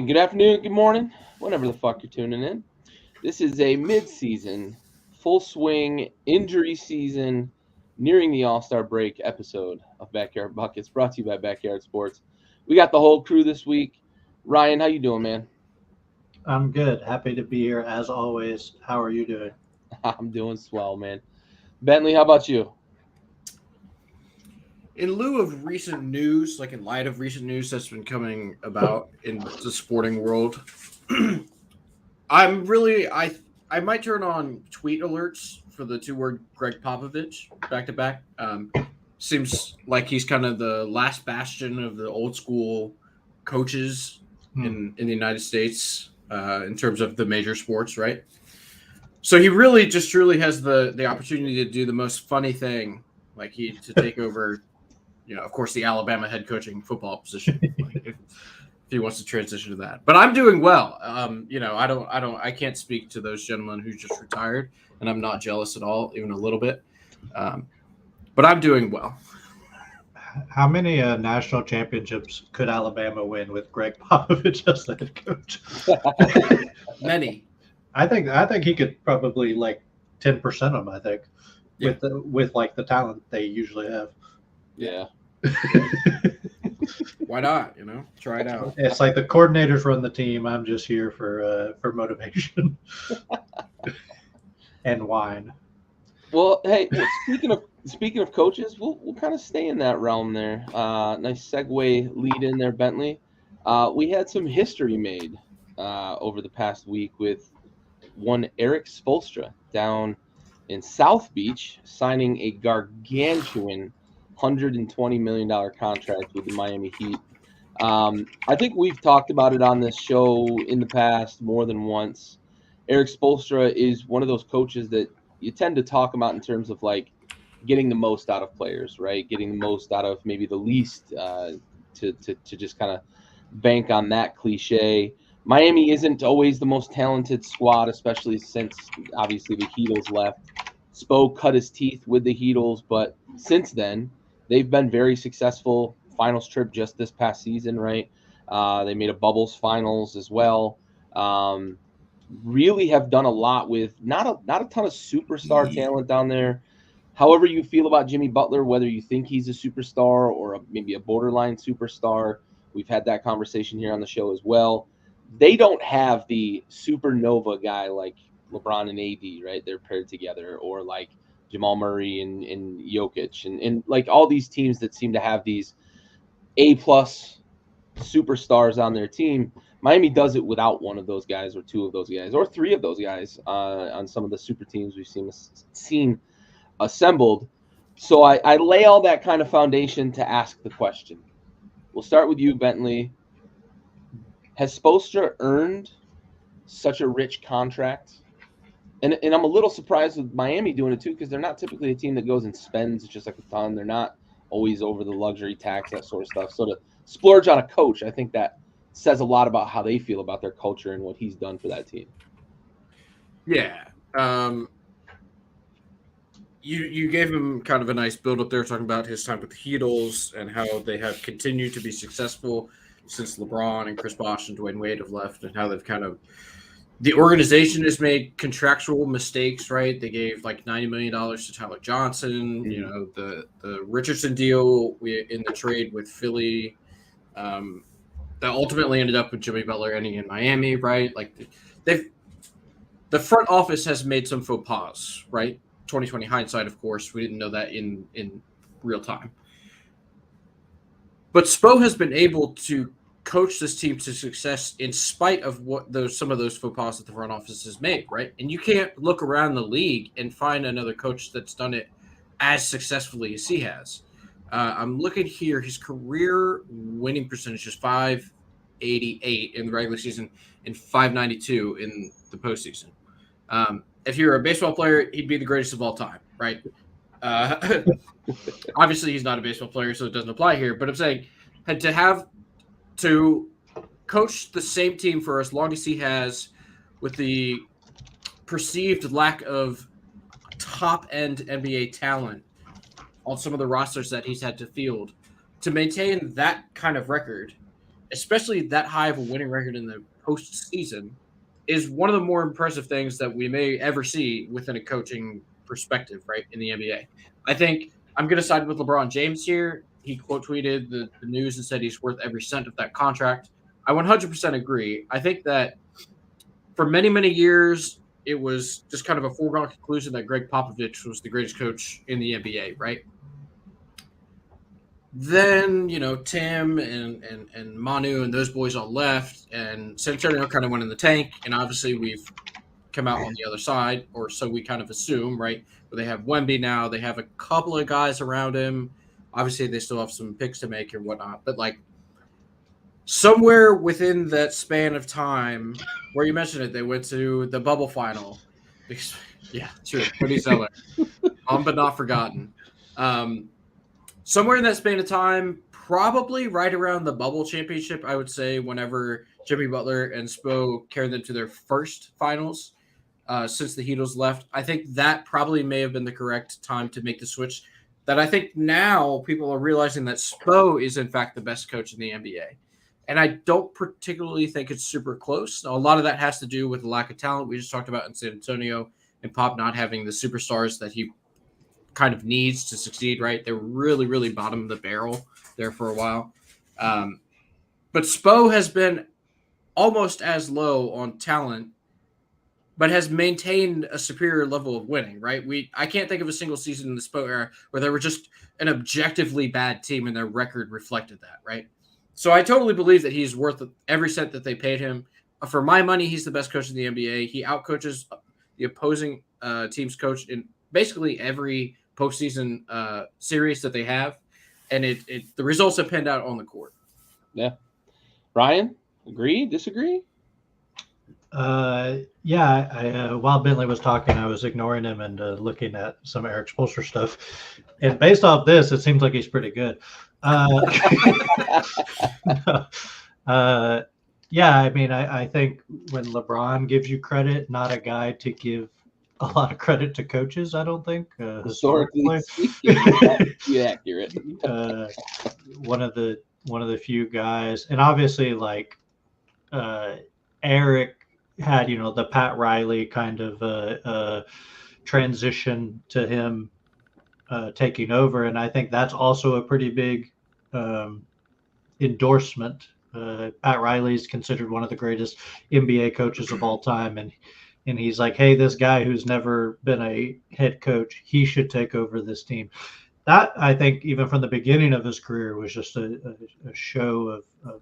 good afternoon, good morning, whenever the fuck you're tuning in. This is a mid-season, full swing, injury season, nearing the All-Star break episode of Backyard Buckets, brought to you by Backyard Sports. We got the whole crew this week. Ryan, how you doing, man? I'm good. Happy to be here as always. How are you doing? I'm doing swell, man. Bentley, how about you? In lieu of recent news, like in light of recent news that's been coming about in the sporting world, I might turn on tweet alerts for the two-word Greg Popovich back to back. Seems like he's kind of the last bastion of the old school coaches in the United States in terms of the major sports, right? So he really just truly has the opportunity to do the most funny thing, like to take over. Of course, the Alabama head coaching football position, if he wants to transition to that. But I'm doing well. I can't speak to those gentlemen who just retired, and I'm not jealous at all, even a little bit. But I'm doing well. How many national championships could Alabama win with Greg Popovich as the head coach? Many. I think he could probably 10% of them. I think with the talent they usually have. Yeah. Why not? Try it out. It's like the coordinators run the team. I'm just here for motivation and wine. Well, hey, speaking of coaches, we'll kind of stay in that realm there. Nice segue lead in there, Bentley. We had some history made over the past week with one Eric Spoelstra down in South Beach signing a gargantuan $120 million contract with the Miami Heat. I think we've talked about it on this show in the past more than once. Eric Spoelstra is one of those coaches that you tend to talk about in terms of getting the most out of players, right? Getting the most out of maybe the least to just kind of bank on that cliche. Miami isn't always the most talented squad, especially since obviously the Heatles left. Spo cut his teeth with the Heatles, but since then, they've been very successful. Finals trip just this past season, right? They made a Bubbles finals as well. Really have done a lot with not a ton of superstar talent down there. However you feel about Jimmy Butler, whether you think he's a superstar or maybe a borderline superstar, we've had that conversation here on the show as well. They don't have the supernova guy like LeBron and AD, right? They're paired together, or like Jamal Murray and Jokic and like all these teams that seem to have these A-plus superstars on their team. Miami does it without one of those guys or two of those guys or three of those guys on some of the super teams we've seen assembled. So I lay all that kind of foundation to ask the question. We'll start with you, Bentley. Has Spoelstra earned such a rich contract? And I'm a little surprised with Miami doing it too, because they're not typically a team that goes and spends just like a ton. They're not always over the luxury tax, that sort of stuff. So to splurge on a coach, I think that says a lot about how they feel about their culture and what he's done for that team. Yeah. You gave him kind of a nice build up there, talking about his time with the Heatles and how they have continued to be successful since LeBron and Chris Bosh and Dwayne Wade have left, and how they've kind of the organization has made contractual mistakes, right? They gave $90 million to Tyler Johnson, the Richardson deal in the trade with Philly, that ultimately ended up with Jimmy Butler ending in Miami, right? The front office has made some faux pas, right? 2020 hindsight, of course, we didn't know that in real time. But Spo has been able to coach this team to success in spite of some of those faux pas that the front office has made, right? And you can't look around the league and find another coach that's done it as successfully as he has. I'm looking here. His career winning percentage is .588 in the regular season and .592 in the postseason. If you're a baseball player, he'd be the greatest of all time, right? Obviously, he's not a baseball player, so it doesn't apply here. But I'm saying to coach the same team for as long as he has, with the perceived lack of top-end NBA talent on some of the rosters that he's had to field, to maintain that kind of record especially that high of a winning record in the postseason, is one of the more impressive things that we may ever see within a coaching perspective, right, in the NBA. I think I'm going to side with LeBron James here. He quote tweeted the news and said he's worth every cent of that contract. I 100% agree. I think that for many, many years, it was just kind of a foregone conclusion that Greg Popovich was the greatest coach in the NBA, right? Then, Tim and Manu and those boys all left, and San Antonio kind of went in the tank, and obviously we've come out on the other side, or so we kind of assume, right? But they have Wemby now. They have a couple of guys around him. Obviously, they still have some picks to make and whatnot, but somewhere within that span of time, where you mentioned it, they went to the bubble final. Yeah, true. Cody Zeller, but not forgotten. Somewhere in that span of time, probably right around the bubble championship, I would say, whenever Jimmy Butler and Spo carried them to their first finals since the Heatles left. I think that probably may have been the correct time to make the switch. That I think now people are realizing that Spo is, in fact, the best coach in the NBA. And I don't particularly think it's super close. Now, a lot of that has to do with the lack of talent we just talked about in San Antonio and Pop not having the superstars that he kind of needs to succeed, right? They're really, really bottom of the barrel there for a while. But Spo has been almost as low on talent, but has maintained a superior level of winning, right? I can't think of a single season in the Spo era where they were just an objectively bad team and their record reflected that, right? So I totally believe that he's worth every cent that they paid him. For my money, he's the best coach in the NBA. He outcoaches the opposing team's coach in basically every postseason series that they have, and the results have panned out on the court. Yeah. Ryan, agree? Disagree? Yeah. While Bentley was talking, I was ignoring him and looking at some Eric Spoelstra stuff. And based off this, it seems like he's pretty good. Yeah, I mean, I think when LeBron gives you credit, not a guy to give a lot of credit to coaches, I don't think. Historically speaking, yeah, accurate. One of the few guys, and obviously Eric had the Pat Riley kind of transition to him taking over, and I think that's also a pretty big endorsement. Pat Riley is considered one of the greatest NBA coaches of all time, and he's like, hey, this guy who's never been a head coach, he should take over this team. That, I think, even from the beginning of his career, was just a show of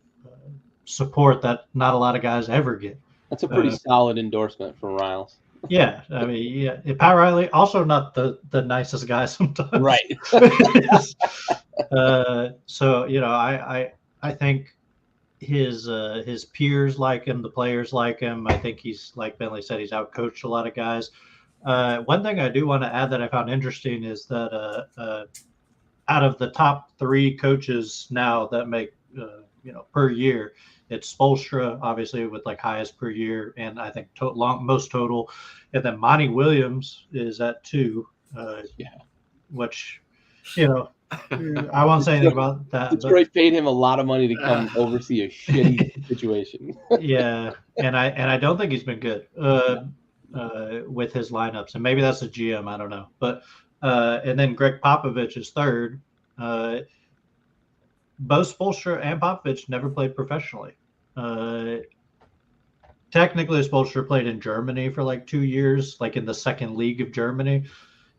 support that not a lot of guys ever get. That's a pretty solid endorsement from Riles. Yeah, I mean, yeah, Pat Riley, also not the nicest guy sometimes. Right. So, I think his peers like him, the players like him. I think he's, like Bentley said, he's outcoached a lot of guys. One thing I do want to add that I found interesting is that out of the top 3 coaches now that make per year, it's Spoelstra, obviously, with highest per year, and I think most total, and then Monty Williams is at 2. Which I won't say anything about that. Detroit paid him a lot of money to come oversee a shitty situation. Yeah, and I don't think he's been good with his lineups, and maybe that's a GM, I don't know. But and then Greg Popovich is 3rd. Both Spoelstra and Popovich never played professionally. Technically, Spoelstra played in Germany for 2 years, in the second league of Germany.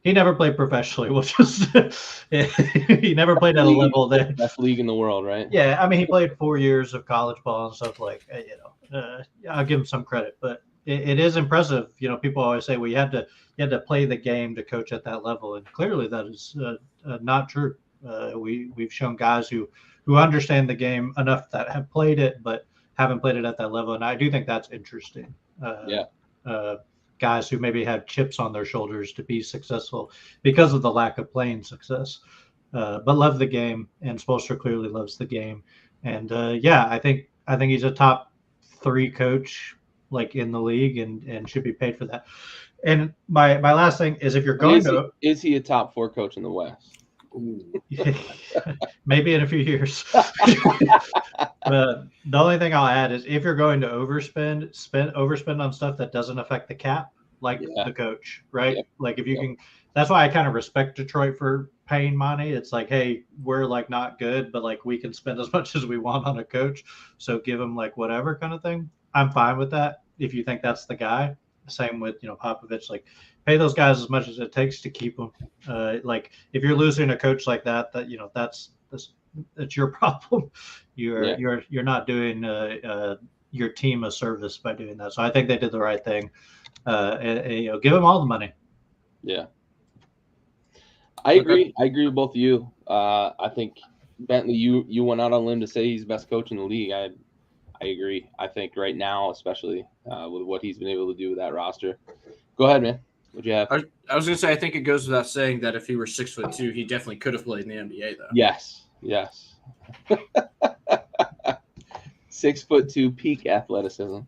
He never played professionally, which is he never played at a level that best league in the world, right? Yeah, I mean, he played 4 years of college ball and stuff I'll give him some credit, but it is impressive. People always say, well, you had to play the game to coach at that level, and clearly that is not true. We've shown guys who understand the game enough that have played it, but haven't played it at that level, and I do think that's interesting. Guys who maybe have chips on their shoulders to be successful because of the lack of playing success, but love the game, and Spoelstra clearly loves the game. And I think he's a top 3 coach in the league, and should be paid for that. And my last thing is, if you're going is he a top 4 coach in the West? Maybe in a few years. But the only thing I'll add is if you're going to overspend on stuff that doesn't affect the cap, like the coach, right? Yep. Like if you can, that's why I kind of respect Detroit for paying money. It's like, hey, we're like not good, but like we can spend as much as we want on a coach. So give him like whatever kind of thing. I'm fine with that. If you think that's the guy, same with, Popovich, like pay those guys as much as it takes to keep them. Like if you're losing a coach like that, that's your problem. You're not doing your team a service by doing that. So I think they did the right thing. And give them all the money. Yeah, I agree. I agree with both of you. I think Bentley, you went out on a limb to say he's the best coach in the league. I agree. I think right now, especially with what he's been able to do with that roster. Go ahead, man. What'd you have? I was going to say, I think it goes without saying that if he were 6'2", he definitely could have played in the NBA, though. Yes. 6'2", peak athleticism.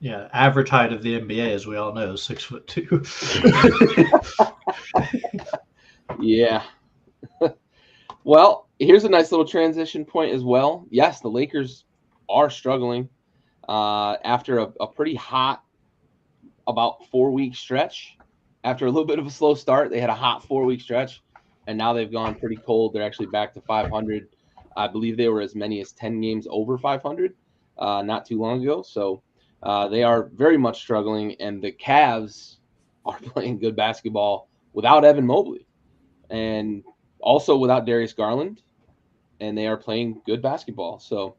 Yeah, average height of the NBA, as we all know, is 6'2". Yeah. Well, here's a nice little transition point as well. Yes, the Lakers are struggling after a pretty hot about 4-week stretch. After a little bit of a slow start, they had a hot 4-week stretch, and now they've gone pretty cold. They're actually back to 500. I believe they were as many as 10 games over 500 not too long ago. So they are very much struggling, and the Cavs are playing good basketball without Evan Mobley and also without Darius Garland, and they are playing good basketball. So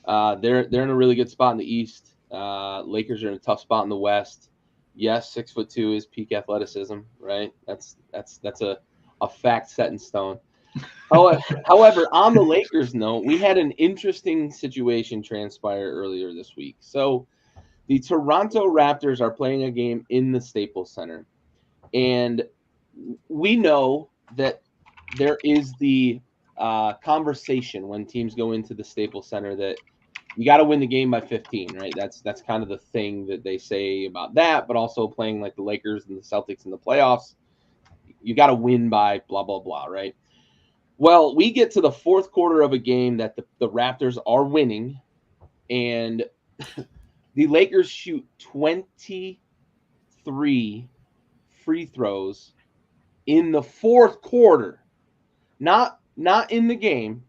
they're in a really good spot in the East. Lakers are in a tough spot in the West. Yes, 6'2" is peak athleticism, right? That's a fact set in stone. However, on the Lakers note, we had an interesting situation transpire earlier this week. So the Toronto Raptors are playing a game in the Staples Center, and we know that there is the conversation when teams go into the Staples Center that you got to win the game by 15, right? That's kind of the thing that they say about that, but also playing like the Lakers and the Celtics in the playoffs, you got to win by blah, blah, blah, right? Well, we get to the fourth quarter of a game that the Raptors are winning, and the Lakers shoot 23 free throws in the fourth quarter. Not in the game.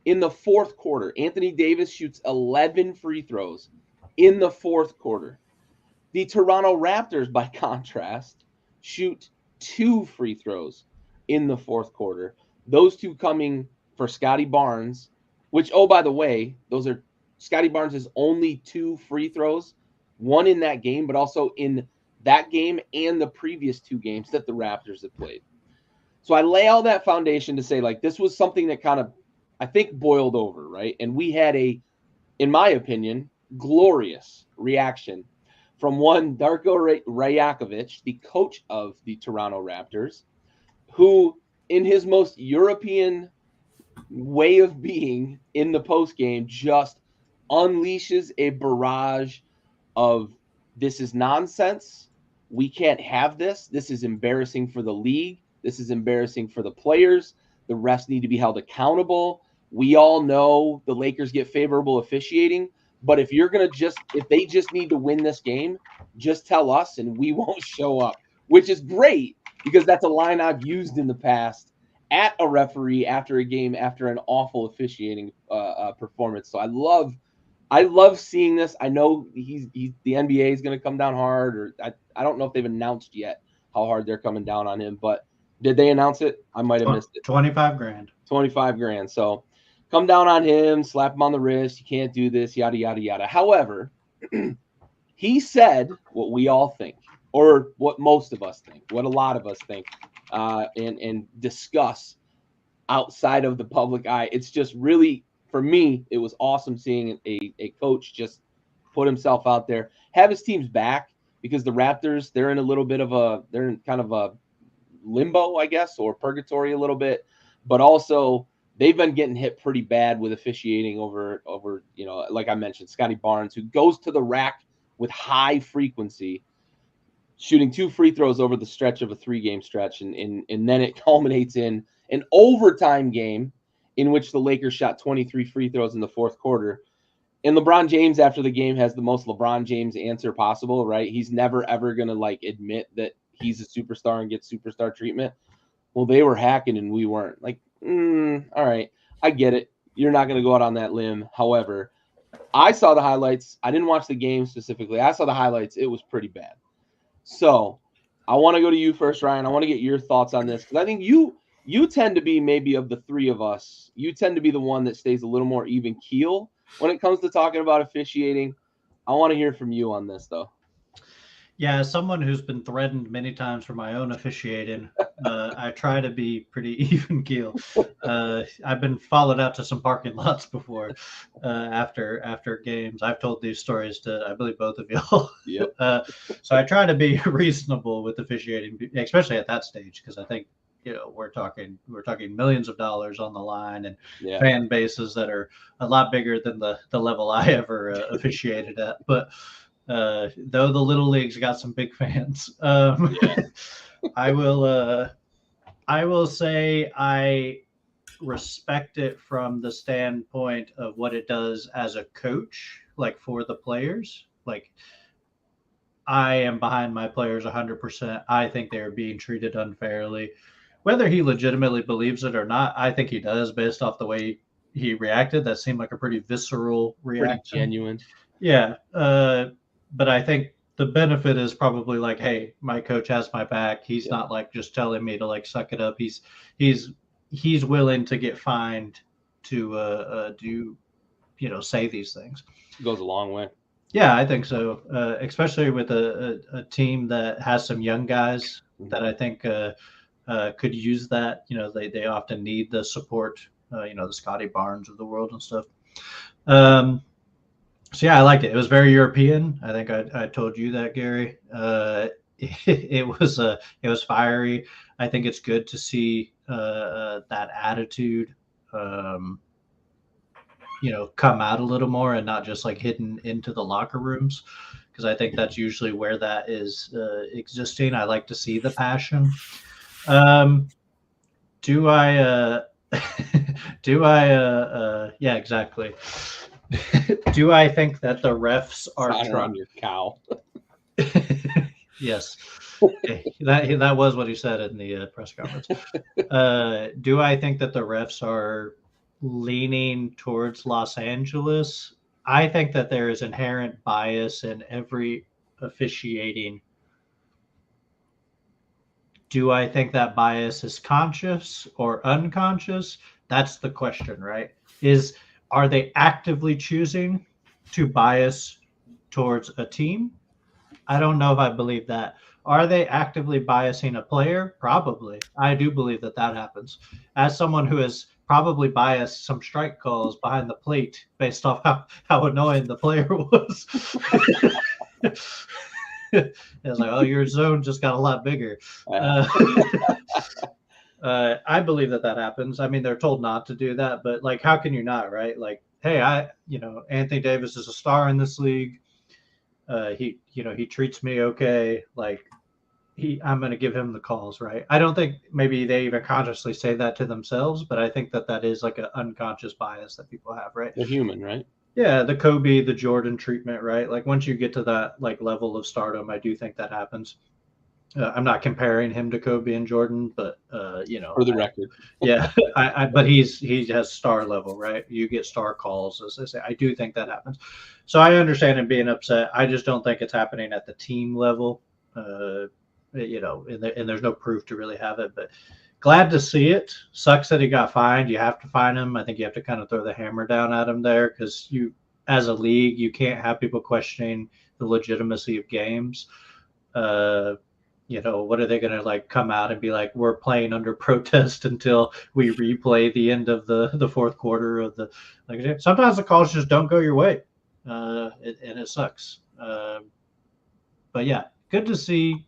In the fourth quarter, Anthony Davis shoots 11 free throws in the fourth quarter. The Toronto Raptors, by contrast, shoot 2 free throws in the fourth quarter. Those two coming for Scotty Barnes, which, oh, by the way, those are Scotty Barnes' only 2 free throws, one in that game, but also in that game and the previous 2 games that the Raptors have played. So I lay all that foundation to say, like, this was something that kind of, I think, boiled over, right? And we had a, in my opinion, glorious reaction from one Darko Rajakovic, the coach of the Toronto Raptors, who, in his most European way of being in the postgame, just unleashes a barrage of, this is nonsense. We can't have this. This is embarrassing for the league. This is embarrassing for the players. The refs need to be held accountable. We all know the Lakers get favorable officiating, but if they just need to win this game, just tell us and we won't show up, which is great because that's a line I've used in the past at a referee after a game after an awful officiating performance. So I love seeing this. I know the NBA is going to come down hard, or I don't know if they've announced yet how hard they're coming down on him, but did they announce it? I might have missed it. $25,000. $25,000. So come down on him, slap him on the wrist. You can't do this, yada, yada, yada. However, he said what we all think, or what most of us think, what a lot of us think, and discuss outside of the public eye. It's just really, for me, it was awesome seeing a coach just put himself out there, have his team's back, because the Raptors, they're in kind of a limbo, I guess, or purgatory a little bit, but also they've been getting hit pretty bad with officiating over, like I mentioned, Scotty Barnes, who goes to the rack with high frequency, shooting 2 free throws over the stretch of a 3-game stretch. And then it culminates in an overtime game in which the Lakers shot 23 free throws in the fourth quarter. And LeBron James after the game has the most LeBron James answer possible, right? He's never ever going to like admit that he's a superstar and gets superstar treatment. Well, they were hacking and we weren't. Like, all right, I get it. You're not going to go out on that limb. However, I saw the highlights. I didn't watch the game specifically. I saw the highlights. It was pretty bad. So I want to go to you first, Ryan. I want to get your thoughts on this because I think you tend to be maybe of the three of us, you tend to be the one that stays a little more even keel when it comes to talking about officiating. I want to hear from you on this, though. Yeah, as someone who's been threatened many times for my own officiating, I try to be pretty even keel. I've been followed out to some parking lots before after games. I've told these stories to, I believe, both of y'all. Yep. So I try to be reasonable with officiating, especially at that stage, because I think we're talking millions of dollars on the line and fan bases that are a lot bigger than the level I ever officiated at, but. Though the little leagues got some big fans, I will say I respect it from the standpoint of what it does as a coach, like for the players. Like I am behind my players 100%. I think they're being treated unfairly. Whether he legitimately believes it or not, I think he does based off the way he reacted. That seemed like a pretty visceral reaction. Pretty genuine. Yeah. But I think the benefit is probably like, hey, my coach has my back. He's not like just telling me to like suck it up. He's willing to get fined to say these things. It goes a long way. Yeah, I think so. Especially with a team that has some young guys that I think could use that. They often need the support. The Scotty Barnes of the world and stuff. So yeah, I liked it. It was very European. I think I told you that, Gary. It was fiery. I think it's good to see that attitude, come out a little more and not just like hidden into the locker rooms, because I think that's usually where that is existing. I like to see the passion. Yeah, exactly. Do I think that the refs are on your cow? Yes, that was what he said in the press conference. Do I think that the refs are leaning towards Los Angeles? I think that there is inherent bias in every officiating. Do I think that bias is conscious or unconscious? That's the question, right? Are they actively choosing to bias towards a team? I don't know if I believe that. Are they actively biasing a player? Probably. I do believe that happens. As someone who has probably biased some strike calls behind the plate based off how annoying the player was. It's like, oh, your zone just got a lot bigger. I believe that happens. I mean, they're told not to do that, but like, how can you not, right? Like, hey, Anthony Davis is a star in this league. He treats me okay. Like, I'm going to give him the calls, right? I don't think maybe they even consciously say that to themselves, but I think that is like an unconscious bias that people have, right? They're human, right? Yeah, the Kobe, the Jordan treatment, right? Like once you get to that like level of stardom, I do think that happens. I'm not comparing him to Kobe and Jordan, but for the record, yeah, but he has star level, right? You get star calls, as I say. I do think that happens. So I understand him being upset. I just don't think it's happening at the team level. And there's no proof to really have it, but glad to see it. Sucks that he got fined. You have to fine him. I think you have to kind of throw the hammer down at him there, because as a league, you can't have people questioning the legitimacy of games. What are they going to like come out and be like, we're playing under protest until we replay the end of the fourth quarter of the, like, sometimes the calls just don't go your way. And it sucks. But yeah, good to see.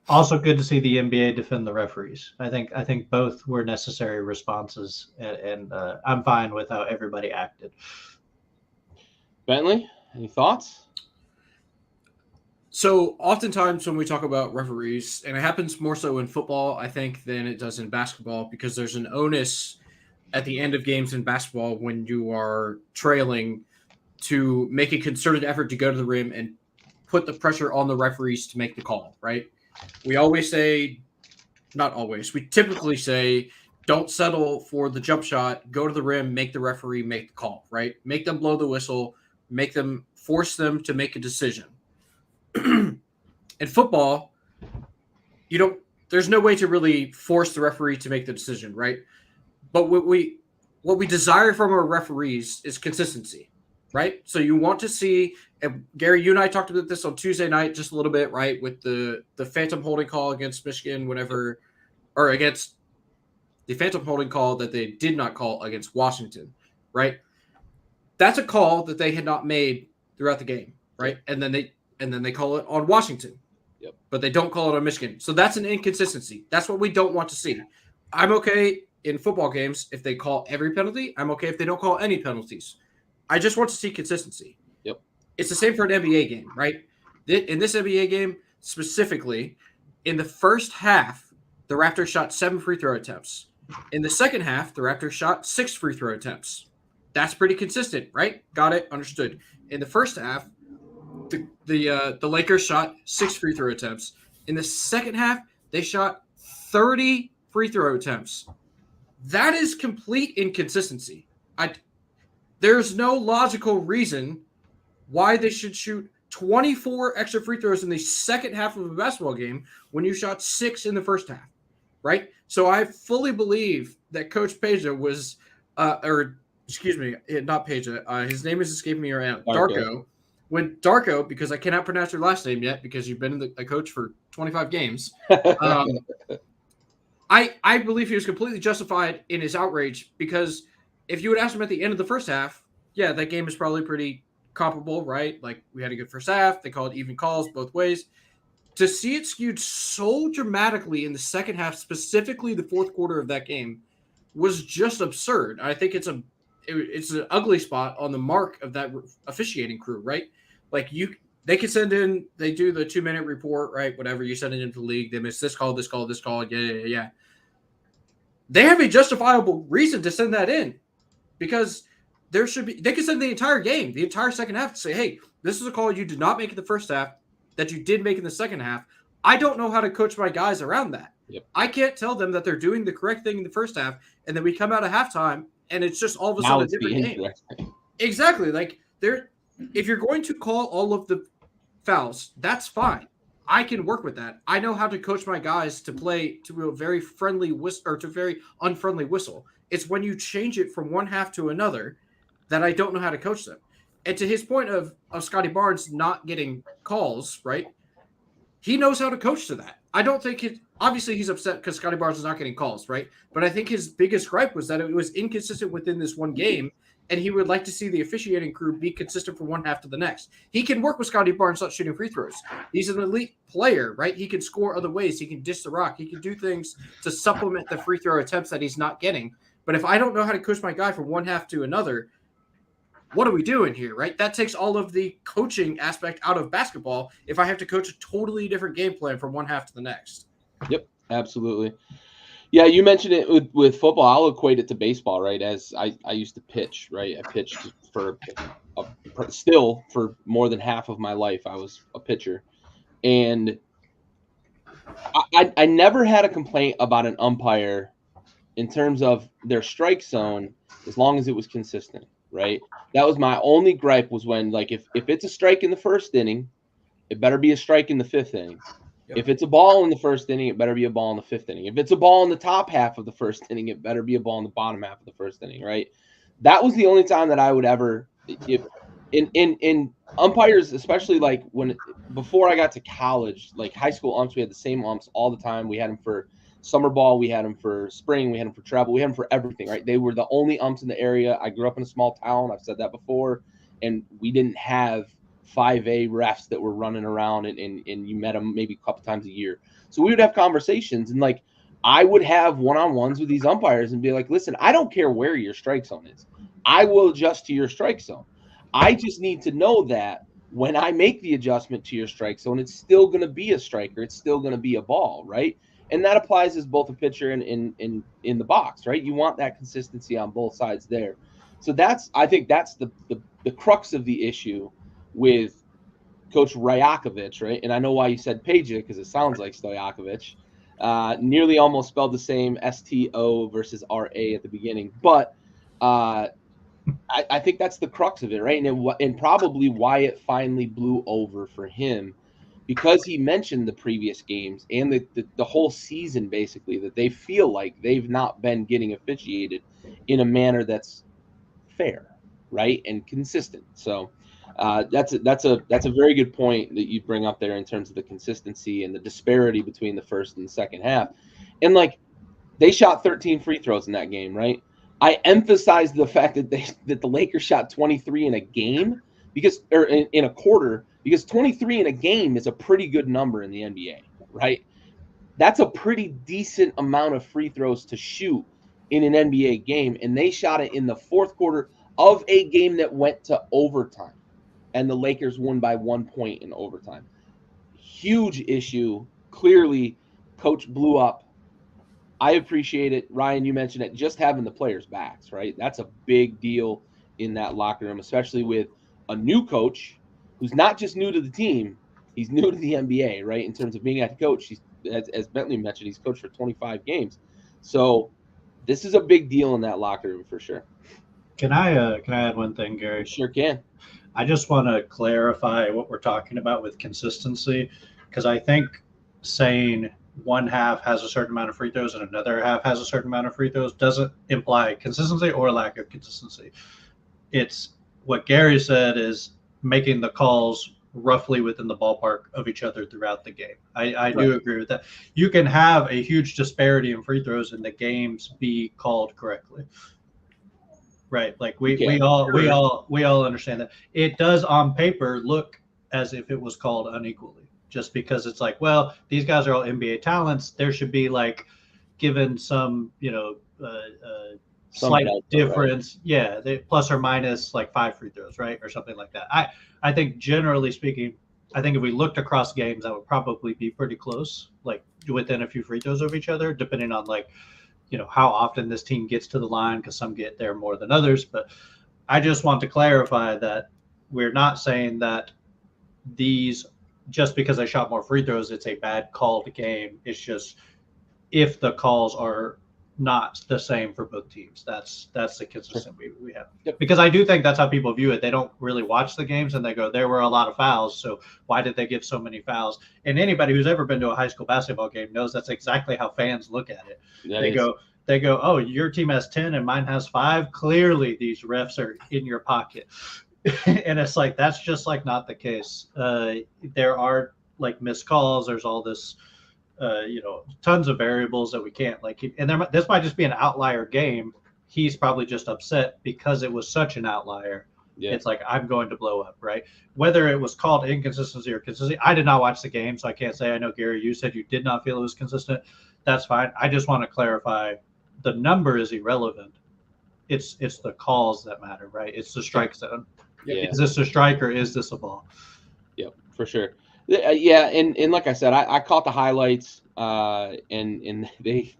Also good to see the NBA defend the referees. I think both were necessary responses, and I'm fine with how everybody acted. Bentley, any thoughts? So oftentimes when we talk about referees, and it happens more so in football, I think, than it does in basketball, because there's an onus at the end of games in basketball when you are trailing to make a concerted effort to go to the rim and put the pressure on the referees to make the call, right? We always say, not always, we typically say, don't settle for the jump shot, go to the rim, make the referee make the call, right? Make them blow the whistle, force them to make a decision. In football, there's no way to really force the referee to make the decision, right? But what we desire from our referees is consistency, right? So you want to see, and Gary, you and I talked about this on Tuesday night just a little bit, right? With the phantom holding call against Michigan, or against the phantom holding call that they did not call against Washington, right? That's a call that they had not made throughout the game, right? And then they call it on Washington. Yep. But they don't call it on Michigan. So that's an inconsistency. That's what we don't want to see. I'm okay in football games if they call every penalty. I'm okay if they don't call any penalties. I just want to see consistency. Yep. It's the same for an NBA game, right? In this NBA game specifically, in the first half, the Raptors shot 7 free throw attempts. In the second half, the Raptors shot 6 free throw attempts. That's pretty consistent, right? Got it. Understood. In the first half, the Lakers shot 6 free throw attempts. In the second half, they shot 30 free throw attempts. That is complete inconsistency. There's no logical reason why they should shoot 24 extra free throws in the second half of a basketball game when you shot 6 in the first half, right? So I fully believe that Coach Peja was, not Peja, his name is escaping me right now, Darko. When Darko, because I cannot pronounce your last name yet because you've been a coach for 25 games, I believe he was completely justified in his outrage, because if you would ask him at the end of the first half, yeah, that game is probably pretty comparable, right? Like, we had a good first half. They called even calls both ways. To see it skewed so dramatically in the second half, specifically the fourth quarter of that game, was just absurd. I think it's an ugly spot on the mark of that officiating crew, right? Like, they can send in, they do the 2-minute report, right? Whatever, you send it into the league. They miss this call. Yeah. They have a justifiable reason to send that in, because they can send the entire game, the entire second half, to say, hey, this is a call you did not make in the first half that you did make in the second half. I don't know how to coach my guys around that. Yep. I can't tell them that they're doing the correct thing in the first half, and then we come out of halftime and it's just all of a sudden a different game. Exactly. Like, if you're going to call all of the fouls, that's fine. I can work with that. I know how to coach my guys to play to a very friendly whistle or to a very unfriendly whistle. It's when you change it from one half to another that I don't know how to coach them. And to his point of Scotty Barnes not getting calls, right? He knows how to coach to that. I don't think obviously he's upset because Scotty Barnes is not getting calls, right? But I think his biggest gripe was that it was inconsistent within this one game, and he would like to see the officiating crew be consistent from one half to the next. He can work with Scotty Barnes not shooting free throws. He's an elite player, right? He can score other ways. He can dish the rock. He can do things to supplement the free throw attempts that he's not getting. But if I don't know how to coach my guy from one half to another, what are we doing here, right? That takes all of the coaching aspect out of basketball if I have to coach a totally different game plan from one half to the next. Yep, absolutely. Yeah, you mentioned it with football. I'll equate it to baseball, right? As I used to pitch, right? I pitched still for more than half of my life. I was a pitcher. And I never had a complaint about an umpire in terms of their strike zone as long as it was consistent, right? That was my only gripe, was when, like, if it's a strike in the first inning, it better be a strike in the fifth inning. Yep. If it's a ball in the first inning, it better be a ball in the fifth inning. If it's a ball in the top half of the first inning, it better be a ball in the bottom half of the first inning, right? That was the only time that I would ever, if in umpires, especially like before I got to college, like high school umps, we had the same umps all the time. We had them for summer ball, we had them for spring, we had them for travel, we had them for everything, right? They were the only umps in the area. I grew up in a small town. I've said that before, and we didn't have 5A refs that were running around and you met them maybe a couple times a year. So we would have conversations, and like I would have one-on-ones with these umpires and be like, listen, I don't care where your strike zone is. I will adjust to your strike zone. I just need to know that when I make the adjustment to your strike zone, it's still going to be a striker. It's still going to be a ball, right? And that applies as both a pitcher and in the box, right? You want that consistency on both sides there. So I think that's the crux of the issue with Coach Rajakovic, right? And I know why you said Peja, because it sounds like Stojakovic. Nearly almost spelled the same, STO versus RA at the beginning. But I think that's the crux of it, right? And probably why it finally blew over for him, because he mentioned the previous games and the whole season, basically, that they feel like they've not been getting officiated in a manner that's fair, right, and consistent. So that's a very good point that you bring up there in terms of the consistency and the disparity between the first and the second half. And like, they shot 13 free throws in that game, right? I emphasize the fact that the Lakers shot 23 in a game or in a quarter, because 23 in a game is a pretty good number in the NBA, right? That's a pretty decent amount of free throws to shoot in an NBA game, and they shot it in the fourth quarter of a game that went to overtime, and the Lakers won by 1 point in overtime. Huge issue. Clearly, coach blew up. I appreciate it. Ryan, you mentioned it, just having the players' backs, right? That's a big deal in that locker room, especially with a new coach who's not just new to the team, he's new to the NBA, right? In terms of being a coach, as Bentley mentioned, he's coached for 25 games. So this is a big deal in that locker room for sure. Can I add one thing, Gary? Sure can. I just want to clarify what we're talking about with consistency, because I think saying one half has a certain amount of free throws and another half has a certain amount of free throws doesn't imply consistency or lack of consistency. It's what Gary said is making the calls roughly within the ballpark of each other throughout the game. I do agree with that. You can have a huge disparity in free throws and the games be called correctly. Right. Like we all understand that. It does on paper look as if it was called unequally, just because it's like, well, these guys are all NBA talents. There should be like given some, slight difference. Right? Yeah. They plus or minus like 5 free throws, right? Or something like that. I think generally speaking, I think if we looked across games, that would probably be pretty close, like within a few free throws of each other, depending on like, how often this team gets to the line, because some get there more than others. But I just want to clarify that we're not saying that these, just because they shot more free throws, it's a bad called game. It's just if the calls are not the same for both teams, that's the consistency we have. Yep. Because I do think that's how people view it. They don't really watch the games and they go, there were a lot of fouls, so why did they give so many fouls? And anybody who's ever been to a high school basketball game knows that's exactly how fans look at it. They go, oh, your team has 10 and mine has 5. Clearly these refs are in your pocket. And it's like, that's just like not the case. There are like missed calls. There's all this, tons of variables that we can't like keep. And this might just be an outlier game. He's probably just upset because it was such an outlier. Yeah. It's like, I'm going to blow up, right? Whether it was called inconsistency or consistency, I did not watch the game, so I can't say. I know, Gary, you said you did not feel it was consistent. That's fine. I just want to clarify, the number is irrelevant. It's the calls that matter, right? It's the strike zone. Yeah. Is this a strike or is this a ball? Yep, for sure. Yeah, and like I said, I caught the highlights, and they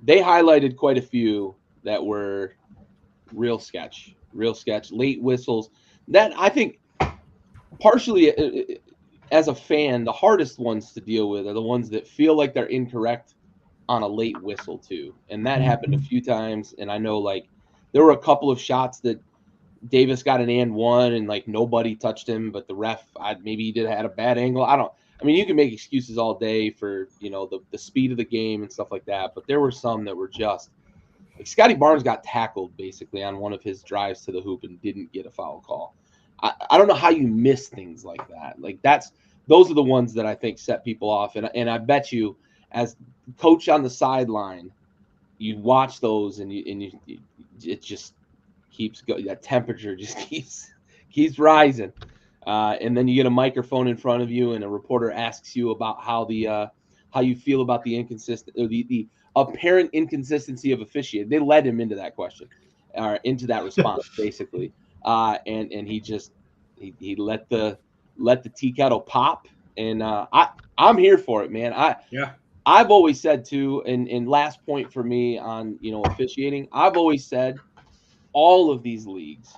highlighted quite a few that were real sketch, late whistles. That I think partially as a fan, the hardest ones to deal with are the ones that feel like they're incorrect on a late whistle too. And that happened a few times. And I know like there were a couple of shots that Davis got an and one and like nobody touched him, but the ref, maybe he had a bad angle. I mean, you can make excuses all day for, the speed of the game and stuff like that. But there were some that were just like Scotty Barnes got tackled basically on one of his drives to the hoop and didn't get a foul call. I don't know how you miss things like that. Like those are the ones that I think set people off. And I bet you, as coach on the sideline, you watch those and it just keeps going. That temperature just keeps rising. And then you get a microphone in front of you and a reporter asks you about how you feel about the inconsistent or the apparent inconsistency of officiating. They led him into that question or into that response basically. And he let the let the tea kettle pop. And I'm here for it, man. Yeah. I've always said too, and last point for me on officiating, I've always said all of these leagues,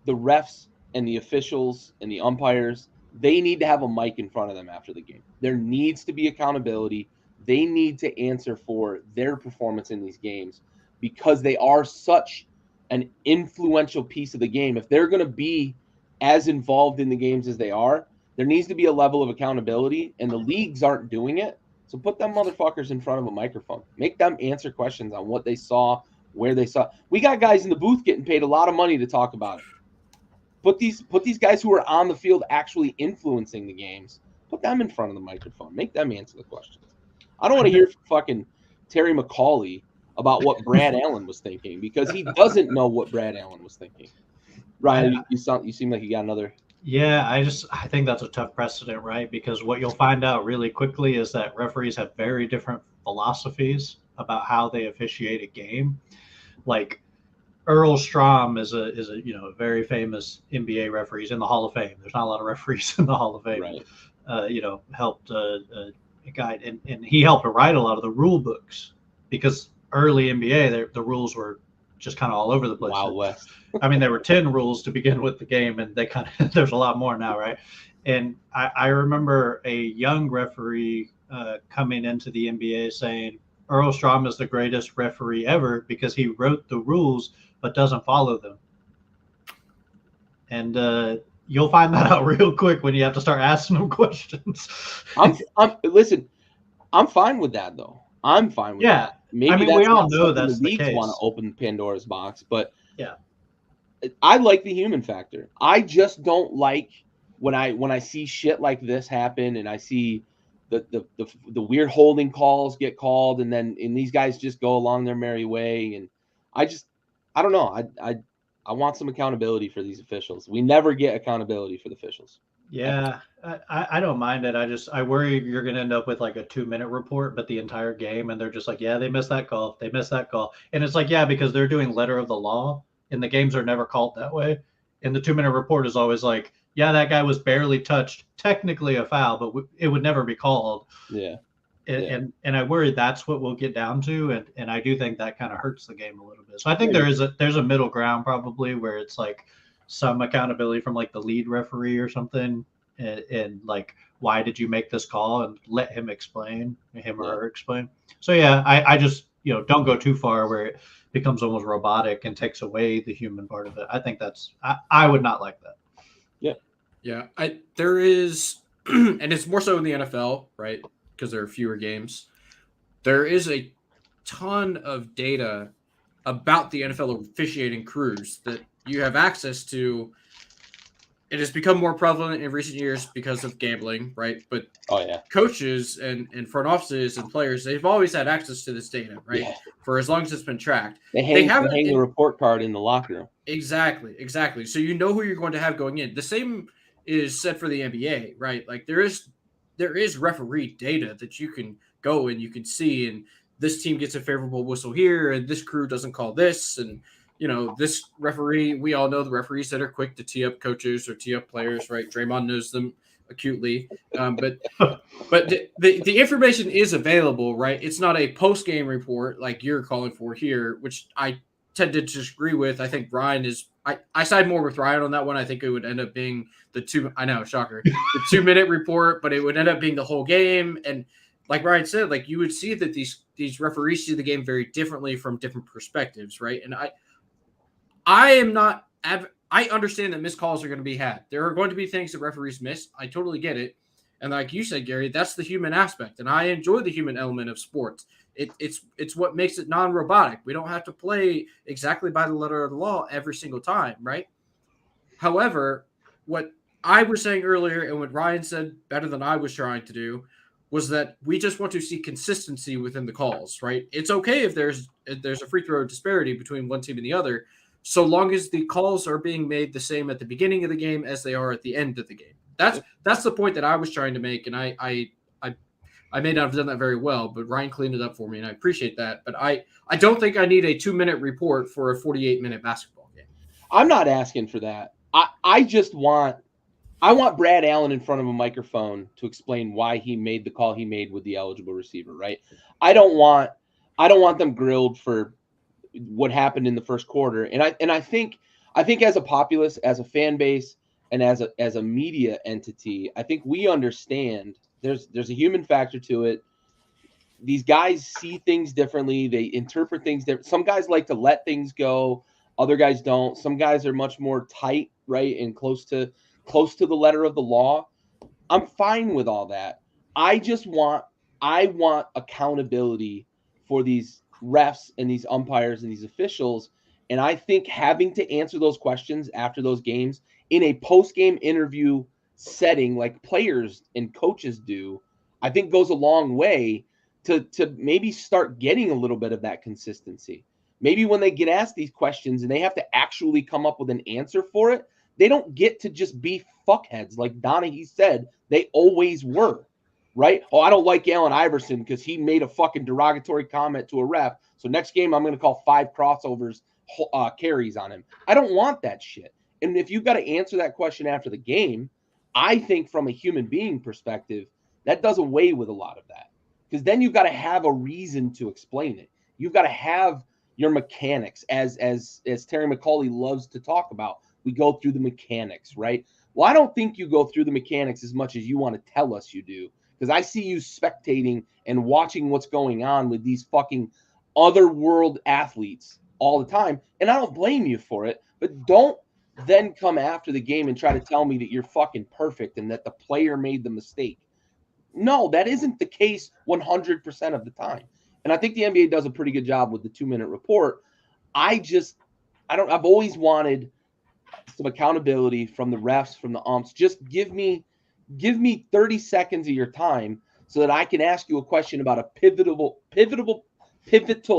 the refs and the officials and the umpires, they need to have a mic in front of them after the game. There needs to be accountability. They need to answer for their performance in these games because they are such an influential piece of the game. If they're going to be as involved in the games as they are, there needs to be a level of accountability, and the leagues aren't doing it. So put them motherfuckers in front of a microphone. Make them answer questions on what they saw, where they saw. We got guys in the booth getting paid a lot of money to talk about it. Put these guys who are on the field actually influencing the games. Put them in front of the microphone. Make them answer the questions. I don't want to hear fucking Terry McCauley about what Brad Allen was thinking because he doesn't know what Brad Allen was thinking. Ryan, you seem like you got another. Yeah, I think that's a tough precedent, right? Because what you'll find out really quickly is that referees have very different philosophies about how they officiate a game. Like Earl Strom is a very famous NBA referee. He's in the Hall of Fame. There's not a lot of referees in the Hall of Fame. Right. Helped a guy, and he helped to write a lot of the rule books because early NBA the rules were just kind of all over the place. Wild West. I mean, there were 10 rules to begin with the game, and they kind of there's a lot more now, right? And I remember a young referee coming into the NBA saying Earl Strom is the greatest referee ever because he wrote the rules but doesn't follow them. And you'll find that out real quick when you have to start asking them questions. Listen, I'm fine with that though. I'm fine with that. Maybe we all know that's the case. Want to open Pandora's box, but yeah, I like the human factor. I just don't like when I see shit like this happen and I see the weird holding calls get called and these guys just go along their merry way, and I don't know. I want some accountability for these officials. We never get accountability for the officials. Yeah, I don't mind it. I worry you're going to end up with like a 2-minute report, but the entire game, and they're just like, yeah, they missed that call. They missed that call. And it's like, yeah, because they're doing letter of the law, and the games are never called that way. And the 2-minute report is always like, yeah, that guy was barely touched, technically a foul, but it would never be called. Yeah. And I worry that's what we'll get down to, and I do think that kind of hurts the game a little bit. So I think there's a middle ground probably where it's like some accountability from like the lead referee or something, and like, why did you make this call, and let him explain, him or her explain. So yeah, I just don't go too far where it becomes almost robotic and takes away the human part of it. I think I would not like that. Yeah, there is, and it's more so in the NFL, right? Because there are fewer games. There is a ton of data about the NFL officiating crews that you have access to. It has become more prevalent in recent years because of gambling, right? But coaches and front offices and players, they've always had access to this data, right? Yeah. For as long as it's been tracked. They hang the report card in the locker room. Exactly. So you know who you're going to have going in. The same is said for the NBA, right? Like there is referee data that you can go and you can see, and this team gets a favorable whistle here, and this crew doesn't call this, and this referee. We all know the referees that are quick to tee up coaches or tee up players, right? Draymond knows them acutely, but the information is available, right? It's not a post game report like you're calling for here, which I tend to disagree with. I think Ryan is. I side more with Ryan on that one. I think it would end up being the 2-minute report, but it would end up being the whole game. And like Ryan said, like you would see that these referees see the game very differently from different perspectives, right? And I understand that missed calls are going to be had. There are going to be things that referees miss. I totally get it. And like you said, Gary, that's the human aspect. And I enjoy the human element of sports. It's what makes it non-robotic. We don't have to play exactly by the letter of the law every single time, right? However, what I was saying earlier and what Ryan said better than I was trying to do was that we just want to see consistency within the calls, right? It's okay if there's a free throw disparity between one team and the other, so long as the calls are being made the same at the beginning of the game as they are at the end of the game. That's the point that I was trying to make, and I may not have done that very well, but Ryan cleaned it up for me, and I appreciate that. But I don't think I need a 2-minute report for a 48-minute basketball game. I'm not asking for that. I just want I want Brad Allen in front of a microphone to explain why he made the call he made with the eligible receiver, right? I don't want them grilled for what happened in the first quarter. And I think as a populace, as a fan base, and as a media entity, I think we understand there's a human factor to it. These guys see things differently. They interpret things different. Some guys like to let things go. Other guys don't. Some guys are much more tight, right, and close to the letter of the law. I'm fine with all that. I want accountability for these refs and these umpires and these officials. And I think having to answer those questions after those games in a post-game interview setting like players and coaches do, I think goes a long way to maybe start getting a little bit of that consistency. Maybe when they get asked these questions and they have to actually come up with an answer for it, they don't get to just be fuckheads like Donaghy said they always were, right? Oh, I don't like Allen Iverson because he made a fucking derogatory comment to a ref. So next game, I'm going to call 5 crossovers carries on him. I don't want that shit. And if you've got to answer that question after the game, I think from a human being perspective, that does away with a lot of that. Because then you've got to have a reason to explain it. You've got to have your mechanics, as Terry McCauley loves to talk about. We go through the mechanics, right? Well, I don't think you go through the mechanics as much as you want to tell us you do. Because I see you spectating and watching what's going on with these fucking other world athletes all the time. And I don't blame you for it. But don't then come after the game and try to tell me that you're fucking perfect and that the player made the mistake. No, that isn't the case 100% of the time. And I think the NBA does a pretty good job with the 2-minute report. I've always wanted some accountability from the refs, from the umps. Just give me 30 seconds of your time so that I can ask you a question about a pivotal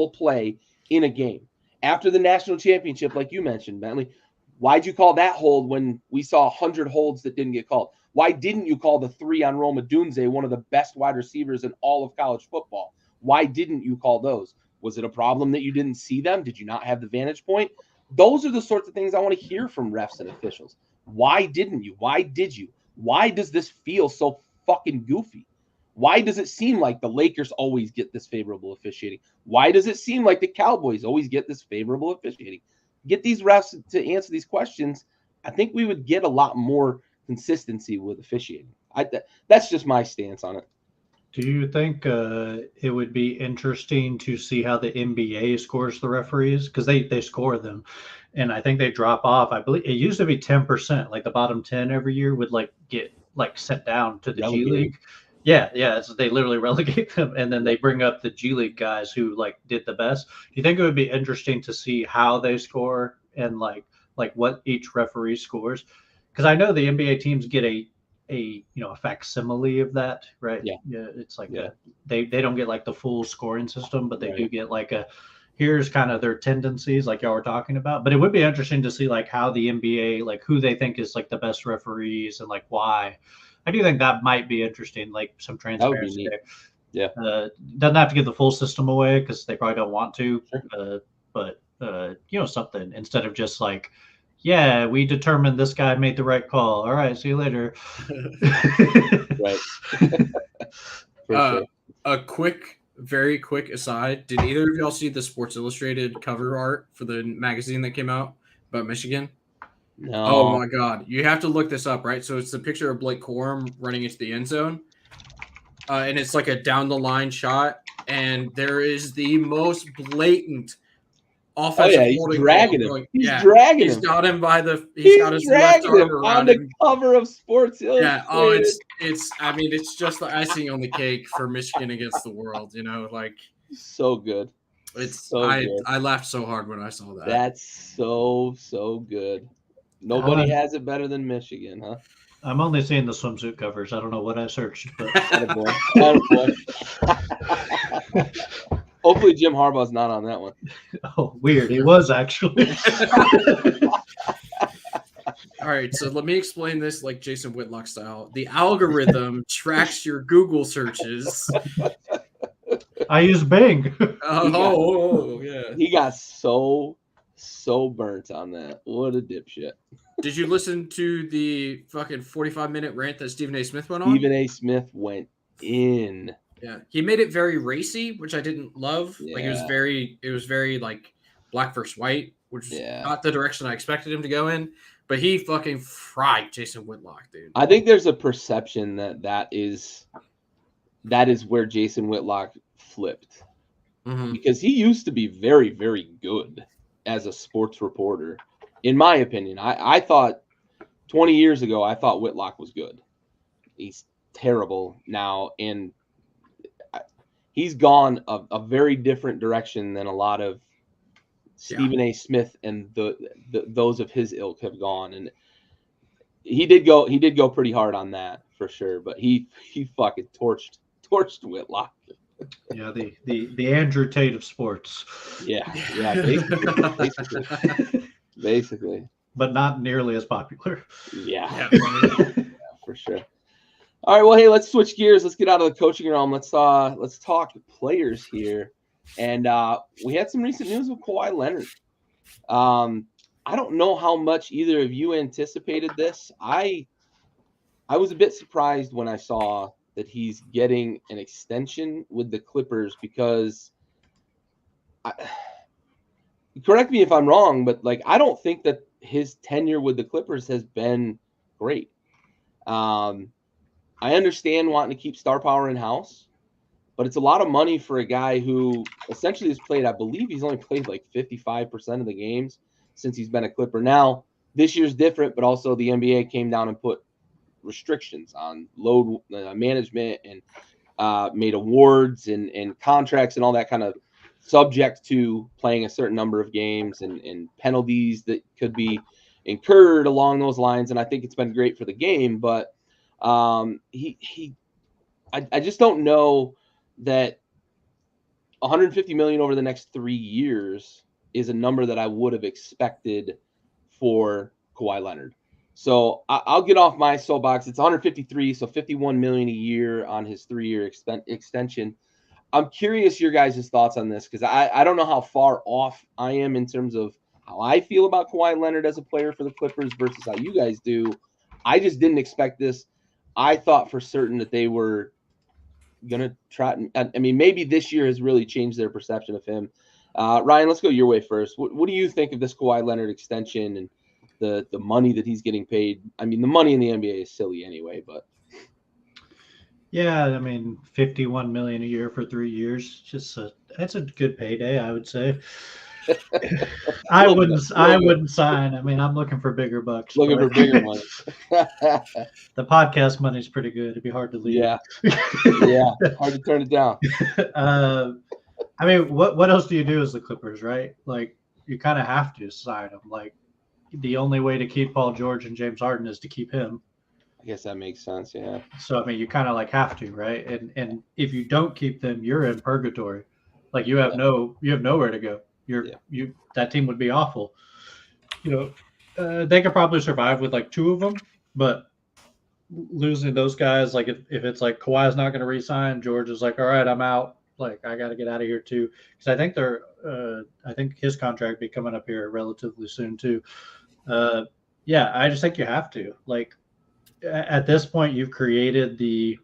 play in a game. After the national championship, like you mentioned, Bentley, why'd you call that hold when we saw 100 holds that didn't get called? Why didn't you call the 3 on Roma Dunze, one of the best wide receivers in all of college football? Why didn't you call those? Was it a problem that you didn't see them? Did you not have the vantage point? Those are the sorts of things I want to hear from refs and officials. Why didn't you? Why did you? Why does this feel so fucking goofy? Why does it seem like the Lakers always get this favorable officiating? Why does it seem like the Cowboys always get this favorable officiating? Get these refs to answer these questions. I think we would get a lot more consistency with officiating. That's just my stance on it. Do you think it would be interesting to see how the NBA scores the referees? Because they score them, and I think they drop off. I believe it used to be 10%, like the bottom 10 every year would get sent down to the G League. Yeah. So they literally relegate them, and then they bring up the G League guys who did the best. Do you think it would be interesting to see how they score and like what each referee scores? Because I know the NBA teams get a facsimile of that, right? Yeah. It's they don't get the full scoring system, but they do get here's kind of their tendencies, like y'all were talking about. But it would be interesting to see how the NBA, who they think is the best referees and why. I do think that might be interesting, some transparency there. Yeah. Doesn't have to give the full system away because they probably don't want to. Sure. But something insteed of just yeah, we determined this guy made the right call. All right, see you later. Right. Sure. A very quick aside. Did either of y'all see the Sports Illustrated cover art for the magazine that came out about Michigan? No. Oh, my God. You have to look this up, right? So it's the picture of Blake Corum running into the end zone. And it's a down-the-line shot. And there is the most blatant offensive he's dragging him. He's dragging him. He's got him by he's got his left arm around on the cover of Sports Illustrated. Yeah. Oh, it's just the icing on the cake for Michigan against the world. So good. It's so good. I laughed so hard when I saw that. That's so good. Nobody has it better than Michigan, huh? I'm only seeing the swimsuit covers. I don't know what I searched, but attaboy. Hopefully Jim Harbaugh's not on that one. Oh, weird. He was actually. All right, so let me explain this like Jason Whitlock style. The algorithm tracks your Google searches. I use Bing. Yeah. He got so So burnt on that. What a dipshit. Did you listen to the fucking 45-minute rant that Stephen A. Smith went on? Stephen A. Smith went in. Yeah, he made it very racy, which I didn't love. Like it was very like black versus white, which is not the direction I expected him to go in. But he fucking fried Jason Whitlock, dude. I think there's a perception that is where Jason Whitlock flipped, because he used to be very, very good as a sports reporter. In my opinion, I thought 20 years ago, I thought Whitlock was good. He's terrible now, and he's gone a very different direction than a lot of Stephen A. Smith and those of his ilk have gone. And he did go pretty hard on that for sure. But he fucking torched Whitlock. Yeah, the Andrew Tate of sports. Yeah, basically. But not nearly as popular. Yeah, for sure. All right, well, hey, let's switch gears. Let's get out of the coaching realm. Let's talk players here. And we had some recent news with Kawhi Leonard. I don't know how much either of you anticipated this. I was a bit surprised when I saw that he's getting an extension with the Clippers, because correct me if I'm wrong, but like I don't think that his tenure with the Clippers has been great. I understand wanting to keep star power in house, but it's a lot of money for a guy who essentially has played, I believe he's only played like 55% of the games since he's been a Clipper. Now, this year's different, but also the NBA came down and put restrictions on load management and made awards and contracts and all that kind of subject to playing a certain number of games and penalties that could be incurred along those lines. And I think it's been great for the game, but I just don't know that 150 million over the next 3 years is a number that I would have expected for Kawhi Leonard. So I'll get off my soapbox. It's 153, so 51 million a year on his 3-year extension. I'm curious your guys' thoughts on this, because I don't know how far off I am in terms of how I feel about Kawhi Leonard as a player for the Clippers versus how you guys do. I just didn't expect this. I thought for certain that they were going to try. I mean, maybe this year has really changed their perception of him. Ryan, let's go your way first. What do you think of this Kawhi Leonard extension and the money that he's getting paid? I mean, the money in the NBA is silly anyway, but. Yeah, I mean, 51 million a year for 3 years. That's a good payday, I would say. I wouldn't sign. I mean, I'm looking for bigger bucks. Looking for bigger money. The podcast money is pretty good. It'd be hard to leave. Yeah, hard to turn it down. I mean, what else do you do as the Clippers, right? Like, you kind of have to sign them. Like, the only way to keep Paul George and James Harden is to keep him. I guess that makes sense. Yeah. So I mean, you kind of like have to, right? And if you don't keep them, you're in purgatory. Like you have nowhere to go. That team would be awful. You know, they could probably survive with like 2 of them, but losing those guys, like if it's like Kawhi's not going to re-sign, George is like, all right, I'm out. Like I got to get out of here too, because I think I think his contract be coming up here relatively soon too. Yeah, I just think you have to. Like at this point, you've created the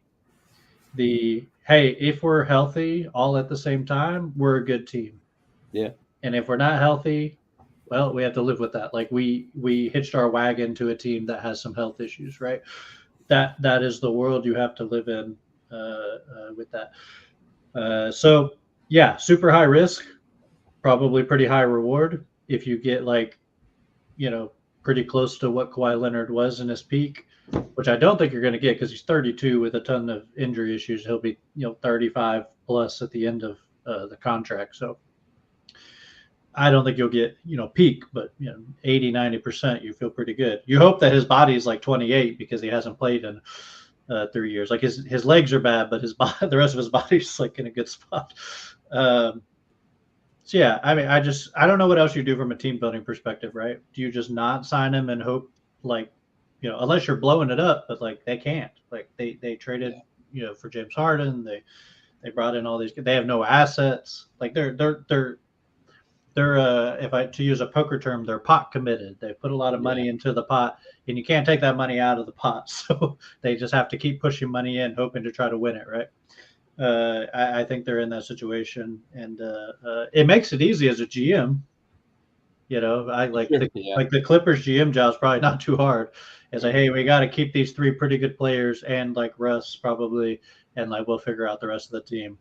hey, if we're healthy all at the same time, we're a good team. Yeah. And if we're not healthy, well, we have to live with that. Like we hitched our wagon to a team that has some health issues, right? That is the world you have to live in with that. So yeah, super high risk, probably pretty high reward if you get like, pretty close to what Kawhi Leonard was in his peak, which I don't think you're going to get because he's 32 with a ton of injury issues. He'll be 35 plus at the end of the contract. So I don't think you'll get, peak, but 80-90%, you feel pretty good. You hope that his body is like 28 because he hasn't played in 3 years. Like his legs are bad, but the rest of his body's like in a good spot. So yeah, I mean, I don't know what else you do from a team building perspective, right? Do you just not sign him and hope unless you're blowing it up, but like they can't. Like they traded, for James Harden. They brought in all these. They have no assets. Like they're to use a poker term, they're pot committed. They put a lot of money into the pot, and you can't take that money out of the pot. So they just have to keep pushing money in, hoping to try to win it, right? I think they're in that situation, and it makes it easy as a GM. I like the Clippers GM job is probably not too hard. It's like, hey, we got to keep these 3 pretty good players, and like Russ probably, and like we'll figure out the rest of the team.